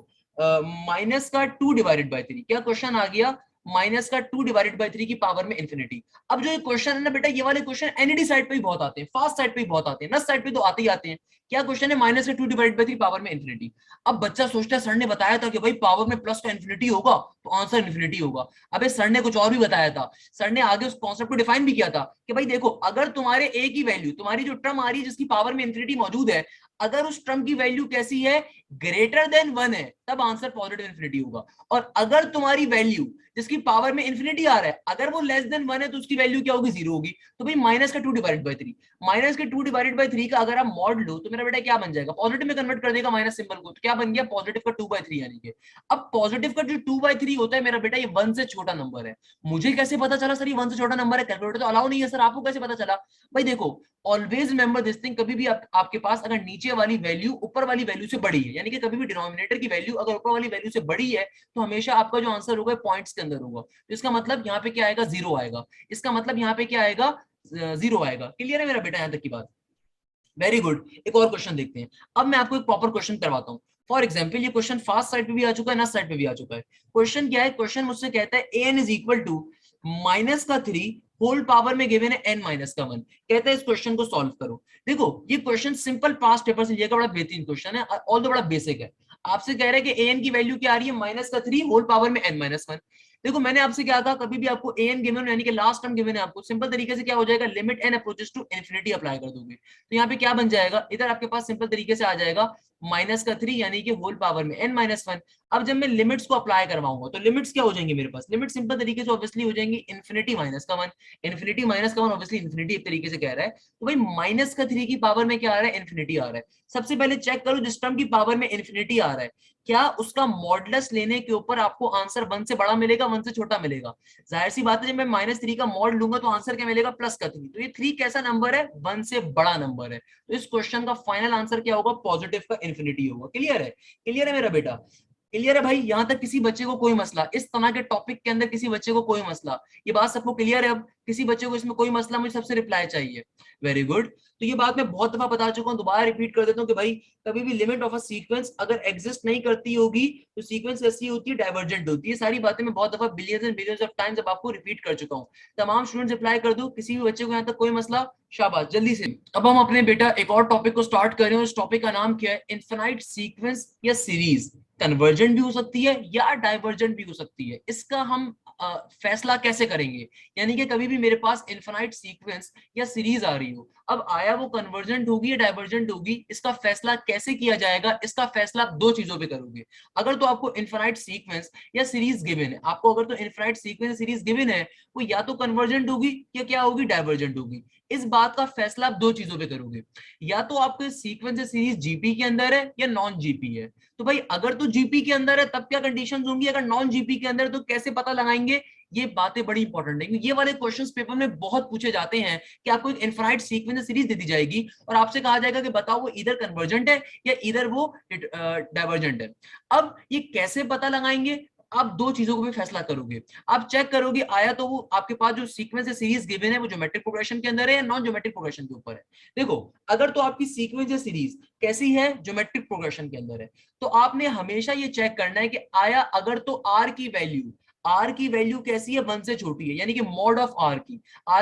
माइनस का 2/3, क्या क्वेश्चन आ गया, माइनस का 2/3 की पावर में इन्फिनिटी। अब जो ये क्वेश्चन है ना बेटा, ये वाले क्वेश्चन एनईडी साइड पे ही बहुत आते हैं, फास्ट साइड पे ही बहुत आते हैं, नस साइड पे तो आते ही आते हैं। क्या क्वेश्चन है, माइनस का 2/3 पावर में इन्फिनिटी। अब बच्चा सोचता है सर ने बताया था कि भाई पावर में प्लस का इन्फिनिटी होगा तो आंसर इन्फिनिटी होगा। अबे सर ने कुछ और भी बताया था, सर ने आगे उस कॉन्सेप्ट को डिफाइन भी किया था कि भाई देखो, अगर तुम्हारे ए की वैल्यू, तुम्हारी जो टर्म आ रही है जिसकी पावर में इन्फिनिटी मौजूद है, अगर उस टर्म की वैल्यू कैसी है, ग्रेटर देन 1 है, तब आंसर पॉजिटिव इन्फिनिटी होगा। और अगर तुम्हारी वैल्यू जिसकी पावर में इन्फिनिटी आ रहा है, अगर वो लेस देन 1 है तो उसकी वैल्यू क्या होगी, 0 होगी। तो भाई माइनस का 2/3, माइनस के 2/3 का अगर आप मॉड लो तो मेरा बेटा क्या बन जाएगा, पॉजिटिव में कन्वर्ट कर देगा माइनस सिंबल को, तो क्या बन गया, पॉजिटिव का 2/3 यानी कि। अब पॉजिटिव का जो 2/3 होता है मेरा बेटा, ये 1 से छोटा नंबर है। मुझे कैसे पता चला सर ये 1 से छोटा नंबर है, कैलकुलेटर तो अलाउ नहीं है सर, आपको कैसे पता चला। भाई देखो, ऑलवेज रिमेंबर दिस थिंग, कभी भी आपके पास अगर नीचे वाली वैल्यू ऊपर वाली वैल्यू से बड़ी है, यानी कि कभी भी डिनोमिनेटर की वैल्यू अगर ऊपर वाली वैल्यू से बड़ी है, तो हमेशा आपका जो आंसर होगा पॉइंट्स के अंदर होगा। तो इसका मतलब यहाँ पे क्या आएगा, 0 आएगा। इसका मतलब यहाँ पे क्या आएगा, 0 आएगा। क्लियर है मेरा बेटा यहाँ तक की बात, वेरी गुड। एक और क्वेश्चन देखते हैं। अब मैं आपको एक प्रॉपर क्वेश्चन करवाता हूँ। फॉर एग्जाम्पल ये क्वेश्चन फास्ट साइड पे भी आ चुका है, ना साइड पे भी आ चुका है। क्वेश्चन क्या है, क्वेश्चन मुझसे कहता है n is equal to minus का 3 होल पावर में गिवन है n माइनस का 1। कहता है इस क्वेश्चन को सॉल्व करो। देखो ये क्वेश्चन सिंपल पास्ट पेपर से लिया गया, बड़ा बेहतरीन क्वेश्चन है, ऑल तो बड़ा बेसिक है। आपसे कह रहे हैं कि an की वैल्यू क्या आ रही है, माइनस का 3 होल पावर में n-1। देखो मैंने आपसे क्या कहा, कभी भी आपको an गिवन यानी कि लास्ट टर्म गिवन है, आपको सिंपल तरीके से क्या हो जाएगा, limit n approaches to infinity apply कर दोगे। तो यहाँ पे क्या बन जाएगा, इधर आपके पास सिंपल तरीके से आ जाएगा माइनस का 3 यानी कि होल पावर में n-1। अब जब मैं लिमिट्स को अप्लाई करवाऊंगा तो लिमिट्स क्या हो जाएंगे मेरे पास, लिमिट सिंपल तरीके से ऑब्वियसली हो जाएंगी इन्फिनिटी माइनस का 1। इन्फिनिटी माइनस का 1 ऑब्वियसली इन्फिनिटी एक तरीके से कह रहा है, तो भाई माइनस का 3 की पावर में क्या आ रहा है, इन्फिनिटी आ रहा है। सबसे पहले चेक करो जिस टर्म की पावर में इन्फिनिटी आ रहा है, क्या उसका मॉडुलस लेने के ऊपर आपको आंसर 1 से बड़ा मिलेगा, 1 से छोटा मिलेगा। जाहिर सी बात है, जब मैं -3 का मॉड लूंगा तो आंसर क्या मिलेगा, प्लस का 3। तो ये 3 कैसा नंबर है, 1 से बड़ा नंबर है। तो इस क्वेश्चन का फाइनल आंसर क्या होगा, पॉजिटिव का इन्फिनिटी होगा। क्लियर है, क्लियर है मेरा बेटा, क्लियर है भाई। यहां तक किसी बच्चे को कोई मसला, इस तरह के टॉपिक के अंदर किसी बच्चे को कोई मसला, ये बात सबको क्लियर है। अब किसी बच्चे को इसमें कोई मसला, मुझे सबसे रिप्लाई चाहिए। Very good. तो ये बात मैं बहुत दफा बता चुका हूं, दोबारा रिपीट कर देता हूं कि भाई कभी भी लिमिट ऑफ अ सीक्वेंस अगर एग्जिस्ट नहीं करती होगी तो सीक्वेंस कैसी होती है, डाइवर्जेंट होती है। सारी बातें मैं बहुत दफा billions and billions of times अब आपको रिपीट कर चुका हूं। तमाम स्टूडेंट्स रिप्लाई कर दो, किसी भी बच्चे को यहाँ तक कोई मसला, शाबाश जल्दी से। अब हम अपने बेटा एक और टॉपिक को स्टार्ट करें, उस टॉपिक का नाम क्या है, इनफिनाइट सीक्वेंस या सीरीज। कन्वर्जेंट भी हो सकती है या डाइवर्जेंट भी हो सकती है, इसका हम फैसला कैसे करेंगे। यानी कि कभी भी मेरे पास इनफिनाइट सीक्वेंस या सीरीज आ रही हो, अब आया वो कन्वर्जेंट होगी या डाइवर्जेंट होगी, इसका फैसला कैसे किया जाएगा, इसका फैसला आप दो चीजों पे करोगे। अगर तो आपको इनफिनाइट सीक्वेंस या सीरीज गिवन है, आपको अगर तो इनफिनाइट सीक्वेंस या सीरीज गिवन है, वो या तो कन्वर्जेंट होगी या क्या होगी, डाइवर्जेंट होगी। इस बात का फैसला आप दो चीजों पे करोगे, या तो आपके सीक्वेंस या सीरीज जीपी के अंदर है या नॉन जीपी है। तो भाई अगर तो जीपी के अंदर है तब क्या कंडीशंस होंगी, अगर नॉन जीपी के अंदर है तो कैसे पता लगाएंगे। ये बातें बड़ी इंपॉर्टेंट है, ये वाले क्वेश्चंस पेपर में बहुत पूछे जाते हैं कि आपको एक इनफिनाइट सीक्वेंस सीरीज दे दी जाएगी और आपसे कहा जाएगा कि बताओ वो इधर कन्वर्जेंट है या इधर वो डाइवर्जेंट है। अब ये कैसे पता लगाएंगे, आप दो चीजों को भी फैसला करोगे। आप चेक करोगे आया तो वो आपके पास जो सीक्वेंस या सीरीज गिवन है वो ज्योमेट्रिक प्रोग्रेशन के अंदर है या नॉन ज्योमेट्रिक प्रोग्रेशन के ऊपर है। देखो अगर तो आपकी सीक्वेंस या सीरीज कैसी है, ज्योमेट्रिक प्रोग्रेशन के अंदर है, तो आपने हमेशा ये चेक करना है कि आया अगर तो आर की वैल्यू कैसी है, 1 से छोटी है, यानी कि मॉड ऑफ आर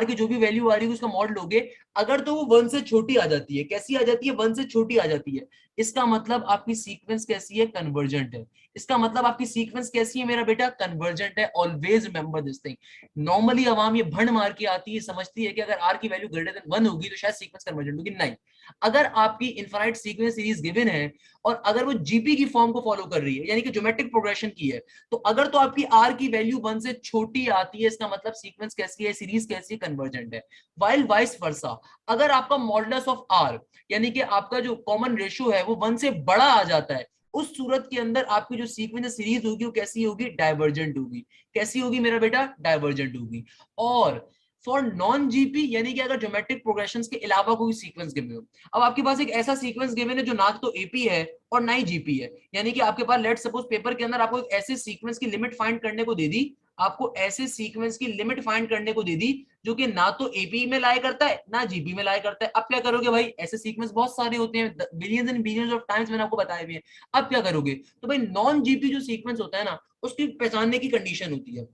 की जो भी वैल्यू आ रही है उसका मॉड लोगे, अगर तो वो 1 से छोटी आ जाती है, कैसी आ जाती है, 1 से छोटी आ जाती है, इसका मतलब आपकी सीक्वेंस कैसी है, कन्वर्जेंट है। इसका मतलब आपकी सीक्वेंस कैसी है मेरा बेटा, कन्वर्जेंट है। Always remember this thing. Normally अवाम ये भंड मार के आती है, समझती है कि अगर आर की वैल्यू ग्रेटर देन 1 होगी तो शायद सीक्वेंस कन्वर्जेंट होगी। नहीं, अगर आपकी इनफाइनाइट सीक्वेंस सीरीज गिवन है और अगर वो जीपी की फॉर्म को फॉलो कर रही है, यानी कि ज्योमेट्रिक प्रोग्रेशन की है, तो अगर तो आपकी आर की वैल्यू 1 से छोटी आती है, इसका मतलब सीक्वेंस कैसी है, सीरीज कैसी है, कन्वर्जेंट है। वाइल वाइस वर्सा, अगर आपका मॉडुलस ऑफ आर यानी कि आपका जो कॉमन रेशियो है वो 1 से बड़ा आ जाता है, उस सूरत के अंदर आपकी जो सीक्वेंस सीरीज होगी वो कैसी होगी, डाइवर्जेंट होगी। कैसी होगी मेरा बेटा, डाइवर्जेंट होगी। और फॉर नॉन जीपी यानी कि अगर ज्योमेट्रिक प्रोग्रेशंस के अलावा कोई सीक्वेंस गिवन हो, अब आपके पास एक ऐसा सीक्वेंस गिवन है जो ना तो एपी है और ना ही जीपी है, यानी कि आपके पास लेट सपोज पेपर के अंदर आपको एक ऐसे सीक्वेंस की लिमिट फाइंड करने को दे दी, आपको ऐसे सीक्वेंस की लिमिट फाइंड करने को दे दी जो कि ना तो एपी में लाई करता है ना जीपी में लाई करता है। अब क्या करोगे भाई, ऐसे सीक्वेंस बहुत सारे होते हैं, billions and billions of times मैंने आपको बताए भी हैं। अब क्या करोगे, तो भाई नॉन जीपी जो सीक्वेंस होता है ना, उसकी पहचानने की कंडीशन होती है।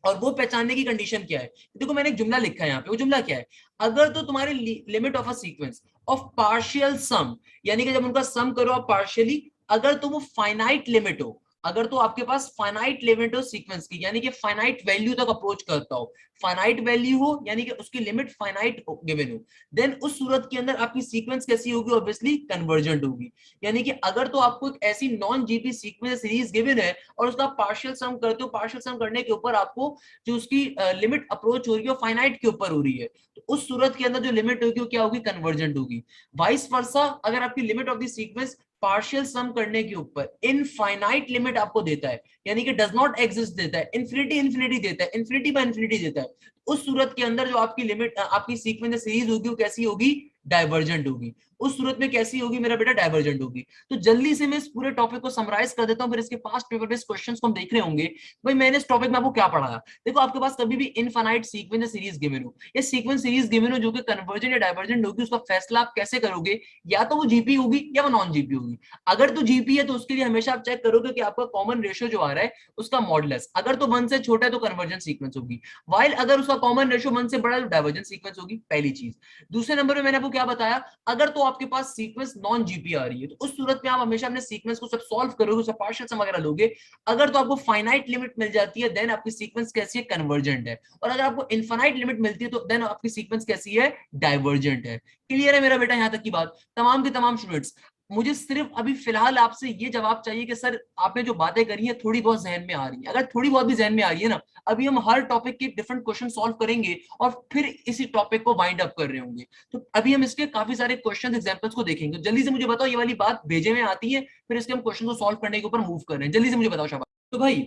और वो पहचानने की कंडीशन क्या है, देखो मैंने एक जुमला लिखा है यहाँ पे, वो जुमला क्या है, अगर तो तुम्हारी limit of a sequence of partial sum, यानी कि जब उनका सम करो आप पार्शियली, अगर तो वो फाइनाइट लिमिट हो, अगर तो आपके पास फाइनाइट लिमिट हो सीक्वेंस की, यानी कि फाइनाइट वैल्यू तक अप्रोच करता हो, फाइनाइट वैल्यू हो यानी कि उसकी लिमिट फाइनाइट गिवन हो, देन उस सूरत के अंदर आपकी सीक्वेंस कैसी होगी, ऑब्वियसली कन्वर्जेंट होगी। यानी कि अगर तो आपको एक ऐसी non GP sequence series given है और उसका पार्शियल सम करते हो, पार्शियल सम करने के ऊपर आपको जो उसकी लिमिट अप्रोच हो रही है वो फाइनाइट के ऊपर हो रही है, तो उस सूरत के अंदर जो लिमिट होगी वो क्या होगी, कन्वर्जेंट होगी। वाइस वर्सा, अगर आपकी limit of the sequence partial sum करने के ऊपर इनफाइनाइट लिमिट आपको देता है, यानी कि डज नॉट एग्जिस्ट देता है, इन्फिनिटी इन्फिनिटी देता है, इन्फिनिटी बाय इन्फिनिटी देता है, उस सूरत के अंदर जो आपकी लिमिट आपकी सीक्वेंस सीरीज होगी वो कैसी होगी, डाइवर्जेंट होगी। उस सूरत में कैसी होगी मेरा बेटा, डाइवर्जेंट होगी। तो जल्दी से मैं इस पूरे टॉपिक को समराइज कर देता हूं, फिर इसके पास्ट पेपर बेस्ड क्वेश्चंस को हम देख रहे होंगे। भाई मैंने इस टॉपिक में आपको क्या पढ़ाया, देखो आपके पास कभी भी इनफाइनाइट सीक्वेंस सीरीज गिवन हो या सीक्वेंस सीरीज गिवन हो जो कि कन्वर्जेंट या डाइवर्जेंट होगी, उसका फैसला आप कैसे करोगे, या तो वो जीपी होगी या वो नॉन जीपी होगी। अगर तो जीपी है तो उसके लिए हमेशा आप चेक करोगे कि आपका कॉमन रेशियो जो आ रहा है उसका मॉडुलस, अगर तो 1 से छोटा है तो कन्वर्जेंट सीक्वेंस होगी, वाइल अगर उसका कॉमन रेशियो 1 से बड़ा है तो डाइवर्जेंट सीक्वेंस होगी, पहली चीज। दूसरे नंबर पे मैंने आपको क्या बताया, अगर तो आपके पास सीक्वेंस नॉन जीपी आ रही है तो उस सूरत में आप हमेशा अपने सीक्वेंस को सब सॉल्व करोगे, सब पार्शियल सम वगैरह लोगे, अगर तो आपको फाइनाइट लिमिट मिल जाती है देन आपकी सीक्वेंस कैसी है, कन्वर्जेंट है, और अगर आपको इनफाइनाइट लिमिट मिलती है तो देन आपकी सीक्वेंस कैसी है, डाइवर्जेंट है। क्लियर है मेरा बेटा यहां तक की बात, तमाम के तमाम स्टूडेंट्स। मुझे सिर्फ अभी फिलहाल आपसे ये जवाब चाहिए कि सर आपने जो बातें करी है थोड़ी बहुत जहन में आ रही है, अगर थोड़ी बहुत भी जहन में आ रही है ना, अभी हम हर टॉपिक के डिफरेंट क्वेश्चन सॉल्व करेंगे और फिर इसी टॉपिक को वाइंड अप कर रहे होंगे। तो अभी हम इसके काफी सारे क्वेश्चन एग्जांपल्स को देखेंगे। जल्दी से मुझे बताओ, ये वाली बात भेजे में आती है, फिर इसके हम क्वेश्चन को सॉल्व करने के ऊपर मूव कर रहे हैं, जल्दी से मुझे बताओ शाबाश। तो भाई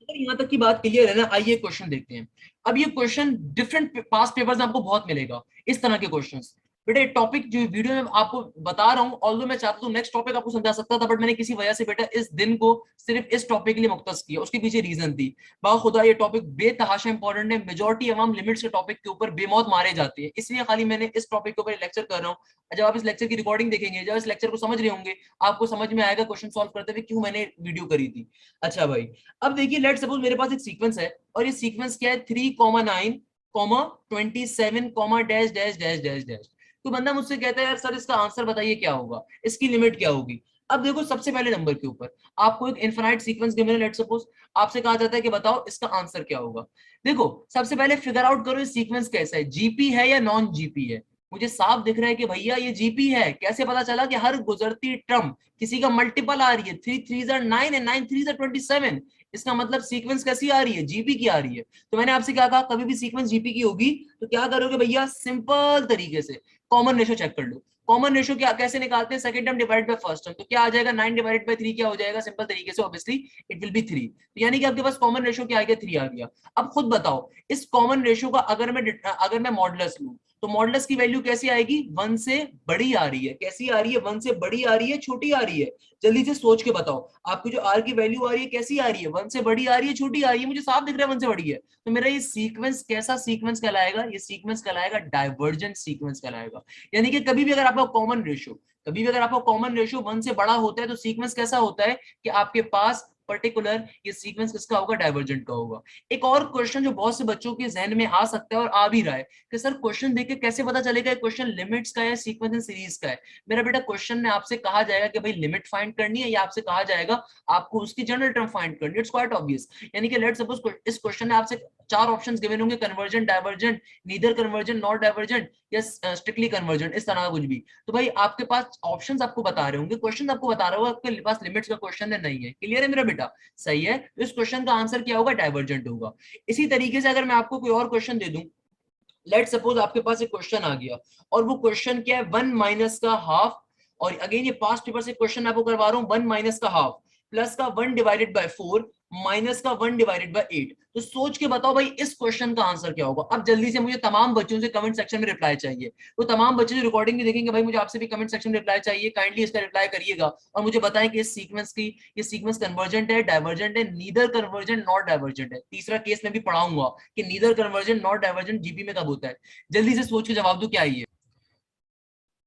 अगर यहाँ तक की बात क्लियर है ना, आइए क्वेश्चन देखते हैं। अब ये क्वेश्चन डिफरेंट पास्ट पेपर्स में आपको बहुत मिलेगा इस तरह के क्वेश्चंस। बेटा टॉपिक जो वीडियो में आपको बता रहा हूँ, ऑल्दो मैं चाहता हूँ नेक्स्ट टॉपिक आपको समझा सकता था, बट मैंने किसी वजह से बेटा इस दिन को सिर्फ इस टॉपिक के लिए मुख्तस किया, उसके पीछे रीजन थी। खुदा ये टॉपिक बेतहाशा इंपॉर्टेंट है, मेजोरिटी अवाम लिमिट्स के टॉपिक के ऊपर बेमौत मारे जाते हैं, इसलिए खाली मैंने इस टॉपिक के ऊपर लेक्चर कर रहा हूँ। जब आप इस लेक्चर की रिकॉर्डिंग देखेंगे, जब इस लेक्चर को समझ रहे होंगे, आपको समझ में आएगा क्वेश्चन सॉल्व करते हुए क्यों मैंने वीडियो करी थी। अच्छा भाई, अब देखिए लेट सपोज मेरे पास एक सीक्वेंस है और ये सीक्वेंस क्या है, 3,9,27, तो बंदा मुझसे कहता है यार सर इसका आंसर बताइए क्या होगा, इसकी लिमिट क्या होगी। अब देखो सबसे पहले नंबर के ऊपर आपको एक इनफाइनाइट सीक्वेंस गिवन है, लेट सपोज आपसे कहा जाता है कि बताओ इसका आंसर क्या होगा। देखो सबसे पहले फिगर आउट करो ये सीक्वेंस कैसा है, जीपी है या नॉन जीपी है। मुझे साफ दिख रहा है कि भैया ये जीपी है, कैसे पता चला कि हर गुजरती टर्म किसी का मल्टीपल आ रही है, 3 3 9 एंड 9 3 27, इसका मतलब सीक्वेंस कैसी आ रही है, जीपी की आ रही है। तो मैंने आपसे क्या कहा, कभी भी सीक्वेंस जीपी की होगी तो क्या करोगे भैया, सिंपल तरीके से कॉमन रेशियो चेक कर लो। कॉमन रेशियो क्या कैसे निकालते हैं, second term divide by first term, तो क्या आ जाएगा 9 डिवाइडेड बाय 3 क्या हो जाएगा, सिंपल तरीके से ऑब्वियसली इट विल बी 3। तो यानी कि आपके पास कॉमन रेशियो क्या आ गया, 3 आ गया। अब खुद बताओ इस कॉमन रेशियो का अगर मैं मॉडुलस लूं तो मॉडुलस की वैल्यू कैसी आएगी, 1 से बड़ी आ रही है, कैसी आ रही है, 1 से बड़ी आ रही है, छोटी आ रही है। जल्दी से सोच के बताओ आपकी जो आर की वैल्यू आ रही है कैसी आ रही है, 1 से बड़ी आ रही है, छोटी आ रही है, मुझे साफ दिख रहा है 1 से बड़ी है। तो मेरा ये सीक्वेंस कैसा सीक्वेंस कहलाएगा, ये सीक्वेंस कहलाएगा डाइवर्जेंट सीक्वेंस कहलाएगा। यानी कि कभी भी अगर आपका कॉमन रेशियो 1 से बड़ा होता है तो सीक्वेंस कैसा होता है कि आपके पास पर्टिकुलर ये सीक्वेंस किसका होगा, डाइवर्जेंट का होगा। एक और क्वेश्चन जो बहुत से बच्चों के जहन में आ सकता है और आ भी रहा है कि सर क्वेश्चन देख के कैसे पता चलेगा क्वेश्चन लिमिट्स का है सीक्वेंस एंड सीरीज का है। मेरा बेटा क्वेश्चन में आपसे कहा जाएगा कि भाई लिमिट फाइंड करनी है, या आपसे कहा जाएगा आपको उसकी जनरल टर्म फाइंड करनी है। It's quite obvious. यानी कि लेट्स सपोज इस क्वेश्चन में आपसे चार ऑप्शंस गिवन होंगे, convergent, divergent, neither convergent not divergent, या स्ट्रिक्टली कन्वर्जेंट, इस तरह का कुछ भी। तो भाई आपके पास ऑप्शंस आपको बता रहे होंगे, क्वेश्चन आपको बता रहा होगा आपके पास लिमिट्स का क्वेश्चन है, नहीं है। क्लियर है मेरा बेटा? सही है। तो इस क्वेश्चन का आंसर क्या होगा, डाइवर्जेंट होगा। इसी तरीके से अगर मैं आपको कोई और क्वेश्चन दे दूं, लेट सपोज आपके पास एक क्वेश्चन आ गया और वो क्वेश्चन क्या है, वन माइनस का हाफ, और अगेन ये पास्ट पेपर से क्वेश्चन आपको करवा रहा हूं, वन माइनस का हाफ प्लस का one divided by four minus का वन डिवाइडेड बाय एट। तो सोच के बताओ भाई इस क्वेश्चन का आंसर क्या होगा। अब जल्दी से मुझे तमाम बच्चों से कमेंट सेक्शन में रिप्लाई चाहिए। तो तमाम बच्चे जो रिकॉर्डिंग भी देखेंगे, भाई मुझे आपसे भी कमेंट सेक्शन में रिप्लाई चाहिए, काइंडली इसका रिप्लाई करिएगा और मुझे बताएं कि इस सीक्वेंस की ये सीक्वेंस कन्वर्जेंट है, डाइवर्जेंट है, नीदर कन्वर्जेंट नॉट डाइवर्जेंट है। तीसरा केस में भी पढ़ाऊंगा कि neither convergent not divergent GP में कब होता है। जल्दी से सोच के जवाब दो क्या है ये।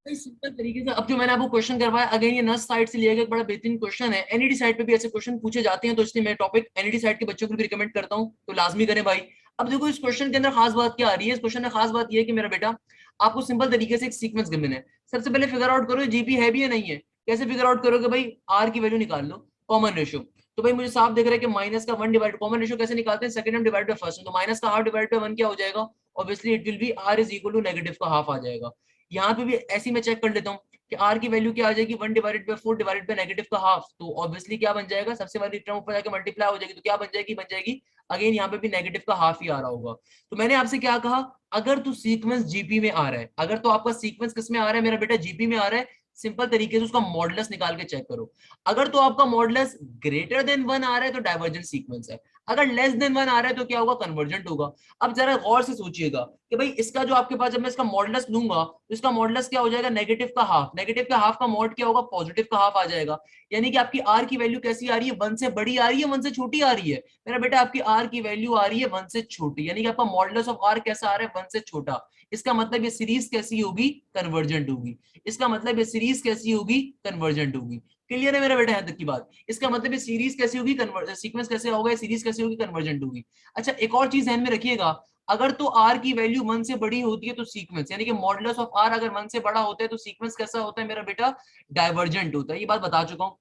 सिंपल तरीके से अब जो मैंने आपको क्वेश्चन करवाया, अगेन ये नर्स साइड से लिया गया एक बड़ा बेहतरीन क्वेश्चन है। एनईडी साइड पे भी ऐसे क्वेश्चन पूछे जाते हैं, तो इसलिए मैं टॉपिक एनईडी साइड के बच्चों को भी रिकमेंड करता हूं, तो लाजमी करें भाई। अब देखो इस क्वेश्चन के अंदर खास बात क्या आ रही है, इस क्वेश्चन में खास बात यह है कि मेरा बेटा आपको सिंपल तरीके से एक सीक्वेंस गिवन है। सबसे पहले फिगर आउट करो जीपी है भी या नहीं है। कैसे फिगर आउट करोगे भाई, आर की वैल्यू निकाल लो, कॉमन रेशियो। तो भाई मुझे साफ दिख रहा है कि माइनस का वन डिवाइड, कॉमन रेशियो कैसे निकालते हैं, second term divide by first. तो माइनस का हाफ डिवाइड बाय वन क्या हो जाएगा, obviously it will be r is equal to negative का हाफ आ जाएगा। यहाँ पे भी ऐसे ही मैं चेक कर लेता हूँ कि आर की वैल्यू क्या आ जाएगी, one divided by four divided by negative का हाफ। तो ऑब्वियसली क्या बन जाएगा, सबसे वाली टर्म ऊपर जाके मल्टीप्लाई हो जाएगी, तो क्या बन जाएगी अगेन यहाँ पे भी नेगेटिव का हाफ ही आ रहा होगा। तो मैंने आपसे क्या कहा, अगर तो सीक्वेंस जीपी में आ रहा है, अगर तो आपका सीक्वेंस किस में आ रहा है मेरा बेटा, जीपी में आ रहा है, सिंपल तरीके से उसका मॉडुलस निकाल के चेक करो। अगर तो आपका मॉडुलस ग्रेटर देन वन आ रहा है तो डाइवर्जेंट सीक्वेंस है, अगर लेस देन वन आ रहा है तो क्या होगा, कन्वर्जेंट होगा। अब जरा गौर से सोचिएगा कि भाई इसका जो आपके पास, जब मैं इसका मॉडुलस लूंगा तो इसका मॉडुलस क्या हो जाएगा, नेगेटिव का हाफ। नेगेटिव का हाफ का मॉड क्या होगा, पॉजिटिव का हाफ आ जाएगा। यानी कि आपकी आर की वैल्यू कैसी आ रही है, वन से बड़ी आ रही है, वन से छोटी आ रही है। मेरा बेटा आपकी आर की वैल्यू आ रही है वन से छोटी, यानी कि आपका मॉडुलस ऑफ आर कैसा आ रहा है, वन से छोटा। इसका मतलब ये सीरीज कैसी होगी, कन्वर्जेंट होगी। इसका मतलब ये सीरीज कैसी होगी, कन्वर्जेंट होगी। क्लियर है मेरा बेटा यहां तक की बात। इसका मतलब ये सीरीज कैसी होगी, सीक्वेंस कैसे होगा, सीरीज कैसी होगी, कन्वर्जेंट होगी। अच्छा एक और चीज ध्यान में रखिएगा, अगर तो आर की वैल्यू वन से बड़ी होती है तो सीक्वेंस, यानी कि मॉडुलस ऑफ आर अगर वन से बड़ा होता है तो सीक्वेंस कैसा होता है मेरा बेटा, डाइवर्जेंट होता है। ये बात बता चुका हूं।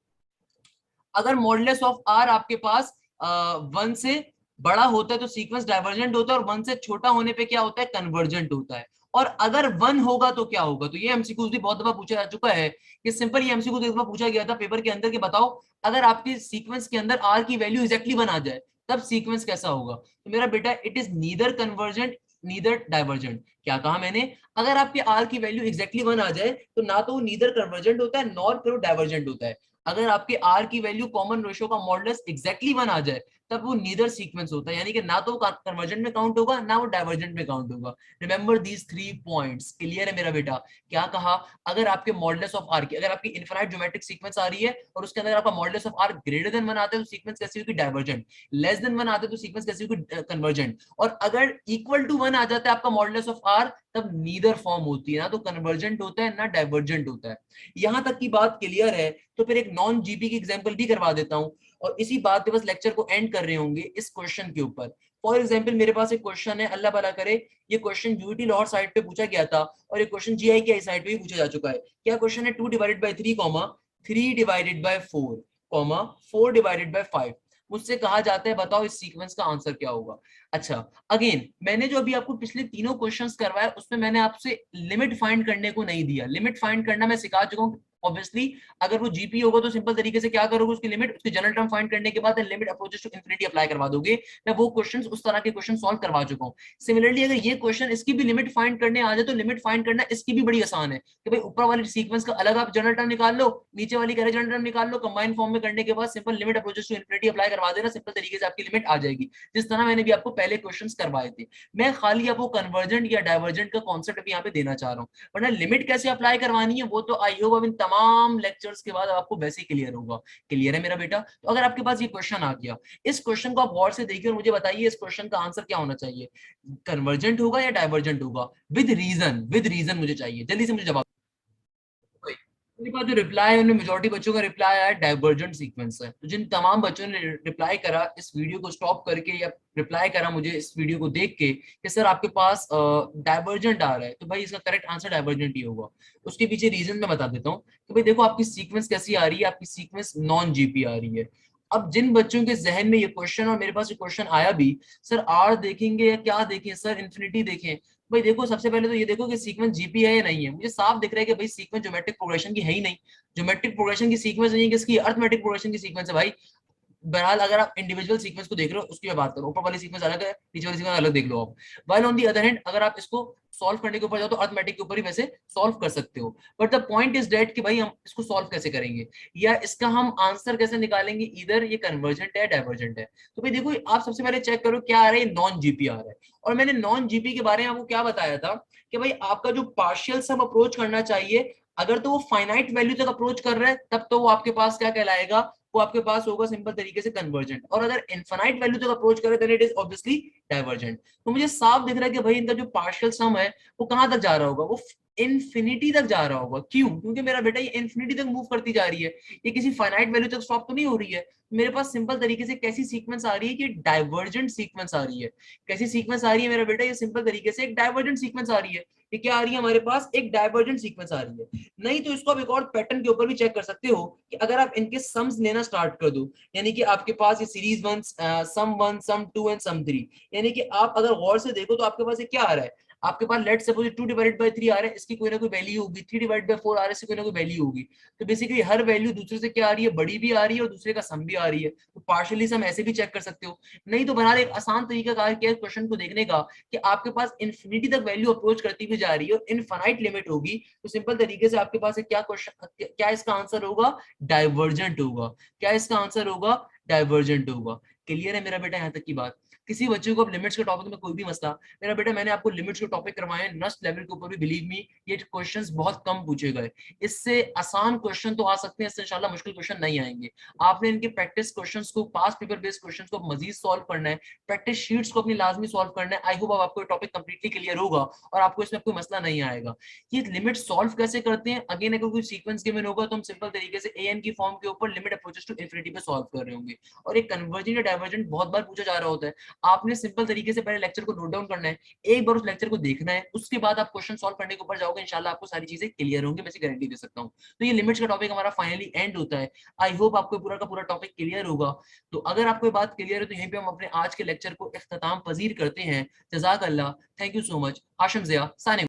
अगर मॉडुलस ऑफ आर आपके पास वन से बड़ा होता है तो सीक्वेंस डाइवर्जेंट होता है, और वन से छोटा होने पे क्या होता है, कन्वर्जेंट होता है। और अगर वन होगा तो क्या होगा, तो ये एमसीक्यू भी बहुत दफा पूछा जा चुका है कि सिंपल, ये एमसीक्यू एक दफा पूछा गया था पेपर के अंदर कि बताओ अगर आपकी सीक्वेंस के अंदर आर की वैल्यू एक्जैक्टली वन आ जाए तब सीक्वेंस कैसा होगा। तो मेरा बेटा it is neither convergent neither divergent. क्या कहा मैंने, अगर आपके आर की वैल्यू एक्जैक्टली वन आ जाए तो ना तो वो नीदर कन्वर्जेंट होता है नॉर फिर डाइवर्जेंट होता है। अगर आपके आर की वैल्यू कॉमन रेशियो का मॉडुलस एक्जैक्टली वन आ जाए तब वो नीदर सीक्वेंस होता है, यानी कि ना तो वो कन्वर्जेंट में काउंट होगा ना वो डाइवर्जेंट में काउंट होगा। Remember these three points. Clear है मेरा बेटा? क्या कहा, अगर आपके मॉडुलस ऑफ आर की, अगर आपकी इनफिनाइट ज्योमेट्रिक सीक्वेंस आ रही है और उसके अंदर आपका modulus of r greater than one आता है तो सीक्वेंस कैसी होगी, डाइवर्जेंट। लेस देन वन आता है तो सीक्वेंस कैसी होगी, कन्वर्जेंट। और अगर इक्वल टू वन आ जाता है आपका मॉडुलस ऑफ आर तब नीदर फॉर्म होती है, ना तो कन्वर्जेंट होता है ना डाइवर्जेंट होता है। यहां तक की बात क्लियर है? तो फिर एक नॉन जीपी की एग्जांपल भी करवा देता हूं, और इसी बात पे बस लेक्चर को एंड कर रहे होंगे इस क्वेश्चन के ऊपर। फॉर एग्जांपल मेरे पास एक क्वेश्चन है, अल्लाह भला करे, ये क्वेश्चन यूटी लाहौर साइड पे पूछा गया था और ये क्वेश्चन जीआई की साइड पे भी पूछा जा चुका है। क्या क्वेश्चन है, two divided by three comma three divided by four comma four divided by five. मुझसे कहा जाता है बताओ इस सीक्वेंस का आंसर क्या होगा। अच्छा अगेन मैंने जो अभी आपको पिछले तीनों क्वेश्चंस करवाए उसमें मैंने आपसे लिमिट फाइंड करने को नहीं दिया। लिमिट फाइंड करना मैं सिखा चुका हूं। ऑब्वियसली अगर वो जीपी होगा तो सिंपल तरीके से क्या करोगे, उसकी लिमिट, उसकी जनरल टर्म फाइंड करने के बाद limit approaches to infinity apply करवा दोगे। मैं वो क्वेश्चंस, उस तरह के क्वेश्चन सॉल्व करवा चुका हूं। सिमिलरली अगर ये क्वेश्चन इसकी भी लिमिट फाइंड करने आ जाए तो लिमिट फाइंड करना इसकी भी बड़ी आसान है कि भाई ऊपर वाली सीक्वेंस का अलग आप जनरल टर्म निकाल लो, नीचे वाली का जनरल टर्म निकाल लो, कंबाइन फॉर्म में करने के बाद simple limit approaches to infinity apply करवा देना, सिंपल तरीके से आपकी लिमिट आ जाएगी, जिस तरह मैंने भी आपको पहले क्वेश्चंस करवाए थे। मैं खाली आपको कन्वर्जेंट या डाइवर्जेंट का कॉन्सेप्ट भी यहाँ पे देना चाह रहा हूँ, वरना लिमिट कैसे अप्लाई करवानी है वो तो आई होप अब इन तमाम लेक्चर्स के बाद आपको वैसे ही क्लियर होगा। क्लियर है मेरा बेटा? तो अगर आपके पास ये क्वेश्चन आ गया, इस क्वेश्चन को आप गौर से देखिए और मुझे बताइए इस क्वेश्चन का आंसर क्या होना चाहिए, कन्वर्जेंट होगा या डाइवर्जेंट होगा, विद रीजन, विद रीजन मुझे चाहिए, जल्दी से मुझे जवाब। मेरे पास जो रिप्लाई है उनमें मेजोरिटी बच्चों का रिप्लाई आया डाइवर्जेंट सीक्वेंस है। तो जिन तमाम बच्चों ने रिप्लाई करा इस वीडियो को स्टॉप करके या रिप्लाई करा मुझे इस वीडियो को देख के कि सर आपके पास डाइवर्जेंट आ रहा है, तो भाई इसका करेक्ट आंसर डाइवर्जेंट ही होगा। उसके पीछे रीजन मैं बता देता हूँ कि भाई देखो आपकी सीक्वेंस कैसी आ रही है, आपकी सीक्वेंस नॉन जीपी आ रही है। अब जिन बच्चों के जहन में ये क्वेश्चन और मेरे पास ये क्वेश्चन आया भी, सर आर देखेंगे या क्या देखें सर, इन्फिनिटी देखें। भाई देखो सबसे पहले तो ये देखो कि सीक्वेंस जीपी है या नहीं है। मुझे साफ दिख रहा है कि भाई सीक्वेंस ज्योमेट्रिक प्रोग्रेशन की है ही नहीं। ज्योमेट्रिक प्रोग्रेशन की सीक्वेंस नहीं है, किसकी, अर्थमेटिक प्रोग्रेशन की सीक्वेंस है भाई। बहरहाल अगर आप इंडिविजुअल सीक्वेंस को देख रहे हो उसकी मैं बात करूं, ऊपर वाली सीक्वेंस अलग है, नीचे वाली सीक्वेंस अलग देख लो आप। While on the other hand अगर आप इसको सॉल्व करने के ऊपर जाओ तो अर्थमेटिक के ऊपर ही वैसे सॉल्व कर सकते हो। But the point is that कि भाई हम इसको सॉल्व कैसे करेंगे या इसका हम आंसर कैसे निकालेंगे, इधर ये कन्वर्जेंट है डाइवर्जेंट है। तो भाई देखो आप सबसे पहले चेक करो क्या आ रहा है, नॉन जीपी आ रहा है। और मैंने नॉन जीपी के बारे में आपको क्या बताया था कि भाई आपका जो पार्शियल सम अप्रोच करना चाहिए, अगर तो वो फाइनाइट वैल्यू तक अप्रोच कर रहा है तब तो वो आपके पास क्या कहलाएगा, वो आपके पास होगा सिंपल तरीके से कन्वर्जेंट। और अगर इनफाइनाइट वैल्यू तक अप्रोच करे then it is obviously divergent. तो मुझे साफ दिख रहा है कि भाई इनका जो पार्शियल सम है वो कहां तक जा रहा होगा, वो इन्फिनिटी तक जा रहा होगा। क्यों? क्योंकि मेरा बेटा ये इन्फिनिटी तक मूव करती जा रही है, ये किसी फाइनाइट वैल्यू तक स्टॉप तो नहीं हो रही है। मेरे पास सिंपल तरीके से कैसी सीक्वेंस आ रही है कि डाइवर्जेंट सीक्वेंस आ रही है। कैसी सीक्वेंस आ रही है मेरा बेटा, ये सिंपल तरीके से एक डाइवर्जेंट सीक्वेंस आ रही है। ये क्या आ रही है हमारे पास, एक डाइवर्जेंट सीक्वेंस आ रही है। नहीं तो इसको आप एक और पैटर्न के ऊपर भी चेक कर सकते हो कि अगर आप इनके सम्स लेना स्टार्ट कर दो, यानी कि आपके पास ये series one sum two and sum three, यानी कि आप अगर गौर से देखो तो आपके पास ये क्या आ रहा है, आपके पास लेट सपोज 2/3 आ रहा है, इसकी कोई ना कोई वैल्यू होगी, 3/4 आ रहा है, इसकी कोई ना कोई वैल्यू होगी। तो बेसिकली हर वैल्यू दूसरे से क्या आ रही है, बड़ी भी आ रही है और दूसरे का सम भी आ रही है। तो पार्शियली सम ऐसे भी चेक कर सकते हो। नहीं तो बना एक आसान तरीका कार क्या है क्वेश्चन को देखने का, कि आपके पास इन्फिनिटी तक वैल्यू अप्रोच करती हुई जा रही है और इनफाइनाइट लिमिट होगी, तो सिंपल तरीके से आपके पास क्या क्वेश्चन, क्या इसका आंसर होगा, डाइवर्जेंट होगा। क्या इसका आंसर होगा, डाइवर्जेंट होगा। क्लियर है मेरा बेटा यहाँ तक की बात? किसी बच्चे को अब लिमिट्स के टॉपिक में कोई भी मसला, मेरा बेटा मैंने आपको लिमिट्स के टॉपिक करवाए हैं नस्ट लेवल के ऊपर भी, बिलीव मी ये क्वेश्चंस बहुत कम पूछे गए। इससे आसान क्वेश्चन तो आ सकते हैं, इससे इंशाल्लाह मुश्किल क्वेश्चन नहीं आएंगे। आपने इनके प्रैक्टिस क्वेश्चंस को, पास्ट पेपर बेस्ड क्वेश्चंस को मजीद सॉल्व करना है, प्रैक्टिस शीट्स को अपनी लाजमी सॉल्व करना है। आई होप अब आपको टॉपिक कंप्लीटली क्लियर होगा और आपको इसमें कोई मसला नहीं आएगा। ये लिमिट सॉल्व कैसे करते हैं, अगेन अगर कोई सीक्वेंस गिवन होगा तो हम सिंपल तरीके से ए एन की फॉर्म के ऊपर लिमिट अप्रोचेस टू इंफिनिटी पे सॉल्व कर रहे होंगे। और एक कन्वर्जेंट या डाइवर्जेंट बहुत बार पूछा जा रहा होता है। आपने सिंपल तरीके से पहले लेक्चर को नोट डाउन करना है, एक बार उस लेक्चर को देखना है, उसके बाद आप क्वेश्चन सॉल्व करने के ऊपर जाओगे, इंशाल्लाह आपको सारी चीजें क्लियर होंगी, मैं गारंटी दे सकता हूँ। तो ये लिमिट्स का टॉपिक हमारा फाइनली एंड होता है। आई होप आपको पूरा का पूरा टॉपिक क्लियर होगा। तो अगर आपको बात क्लियर है तो यहीं पे हम अपने आज के लेक्चर को इख्तिताम पजीर करते हैं। जज़ाक अल्लाह, thank you so much. Hashim Zia Sane.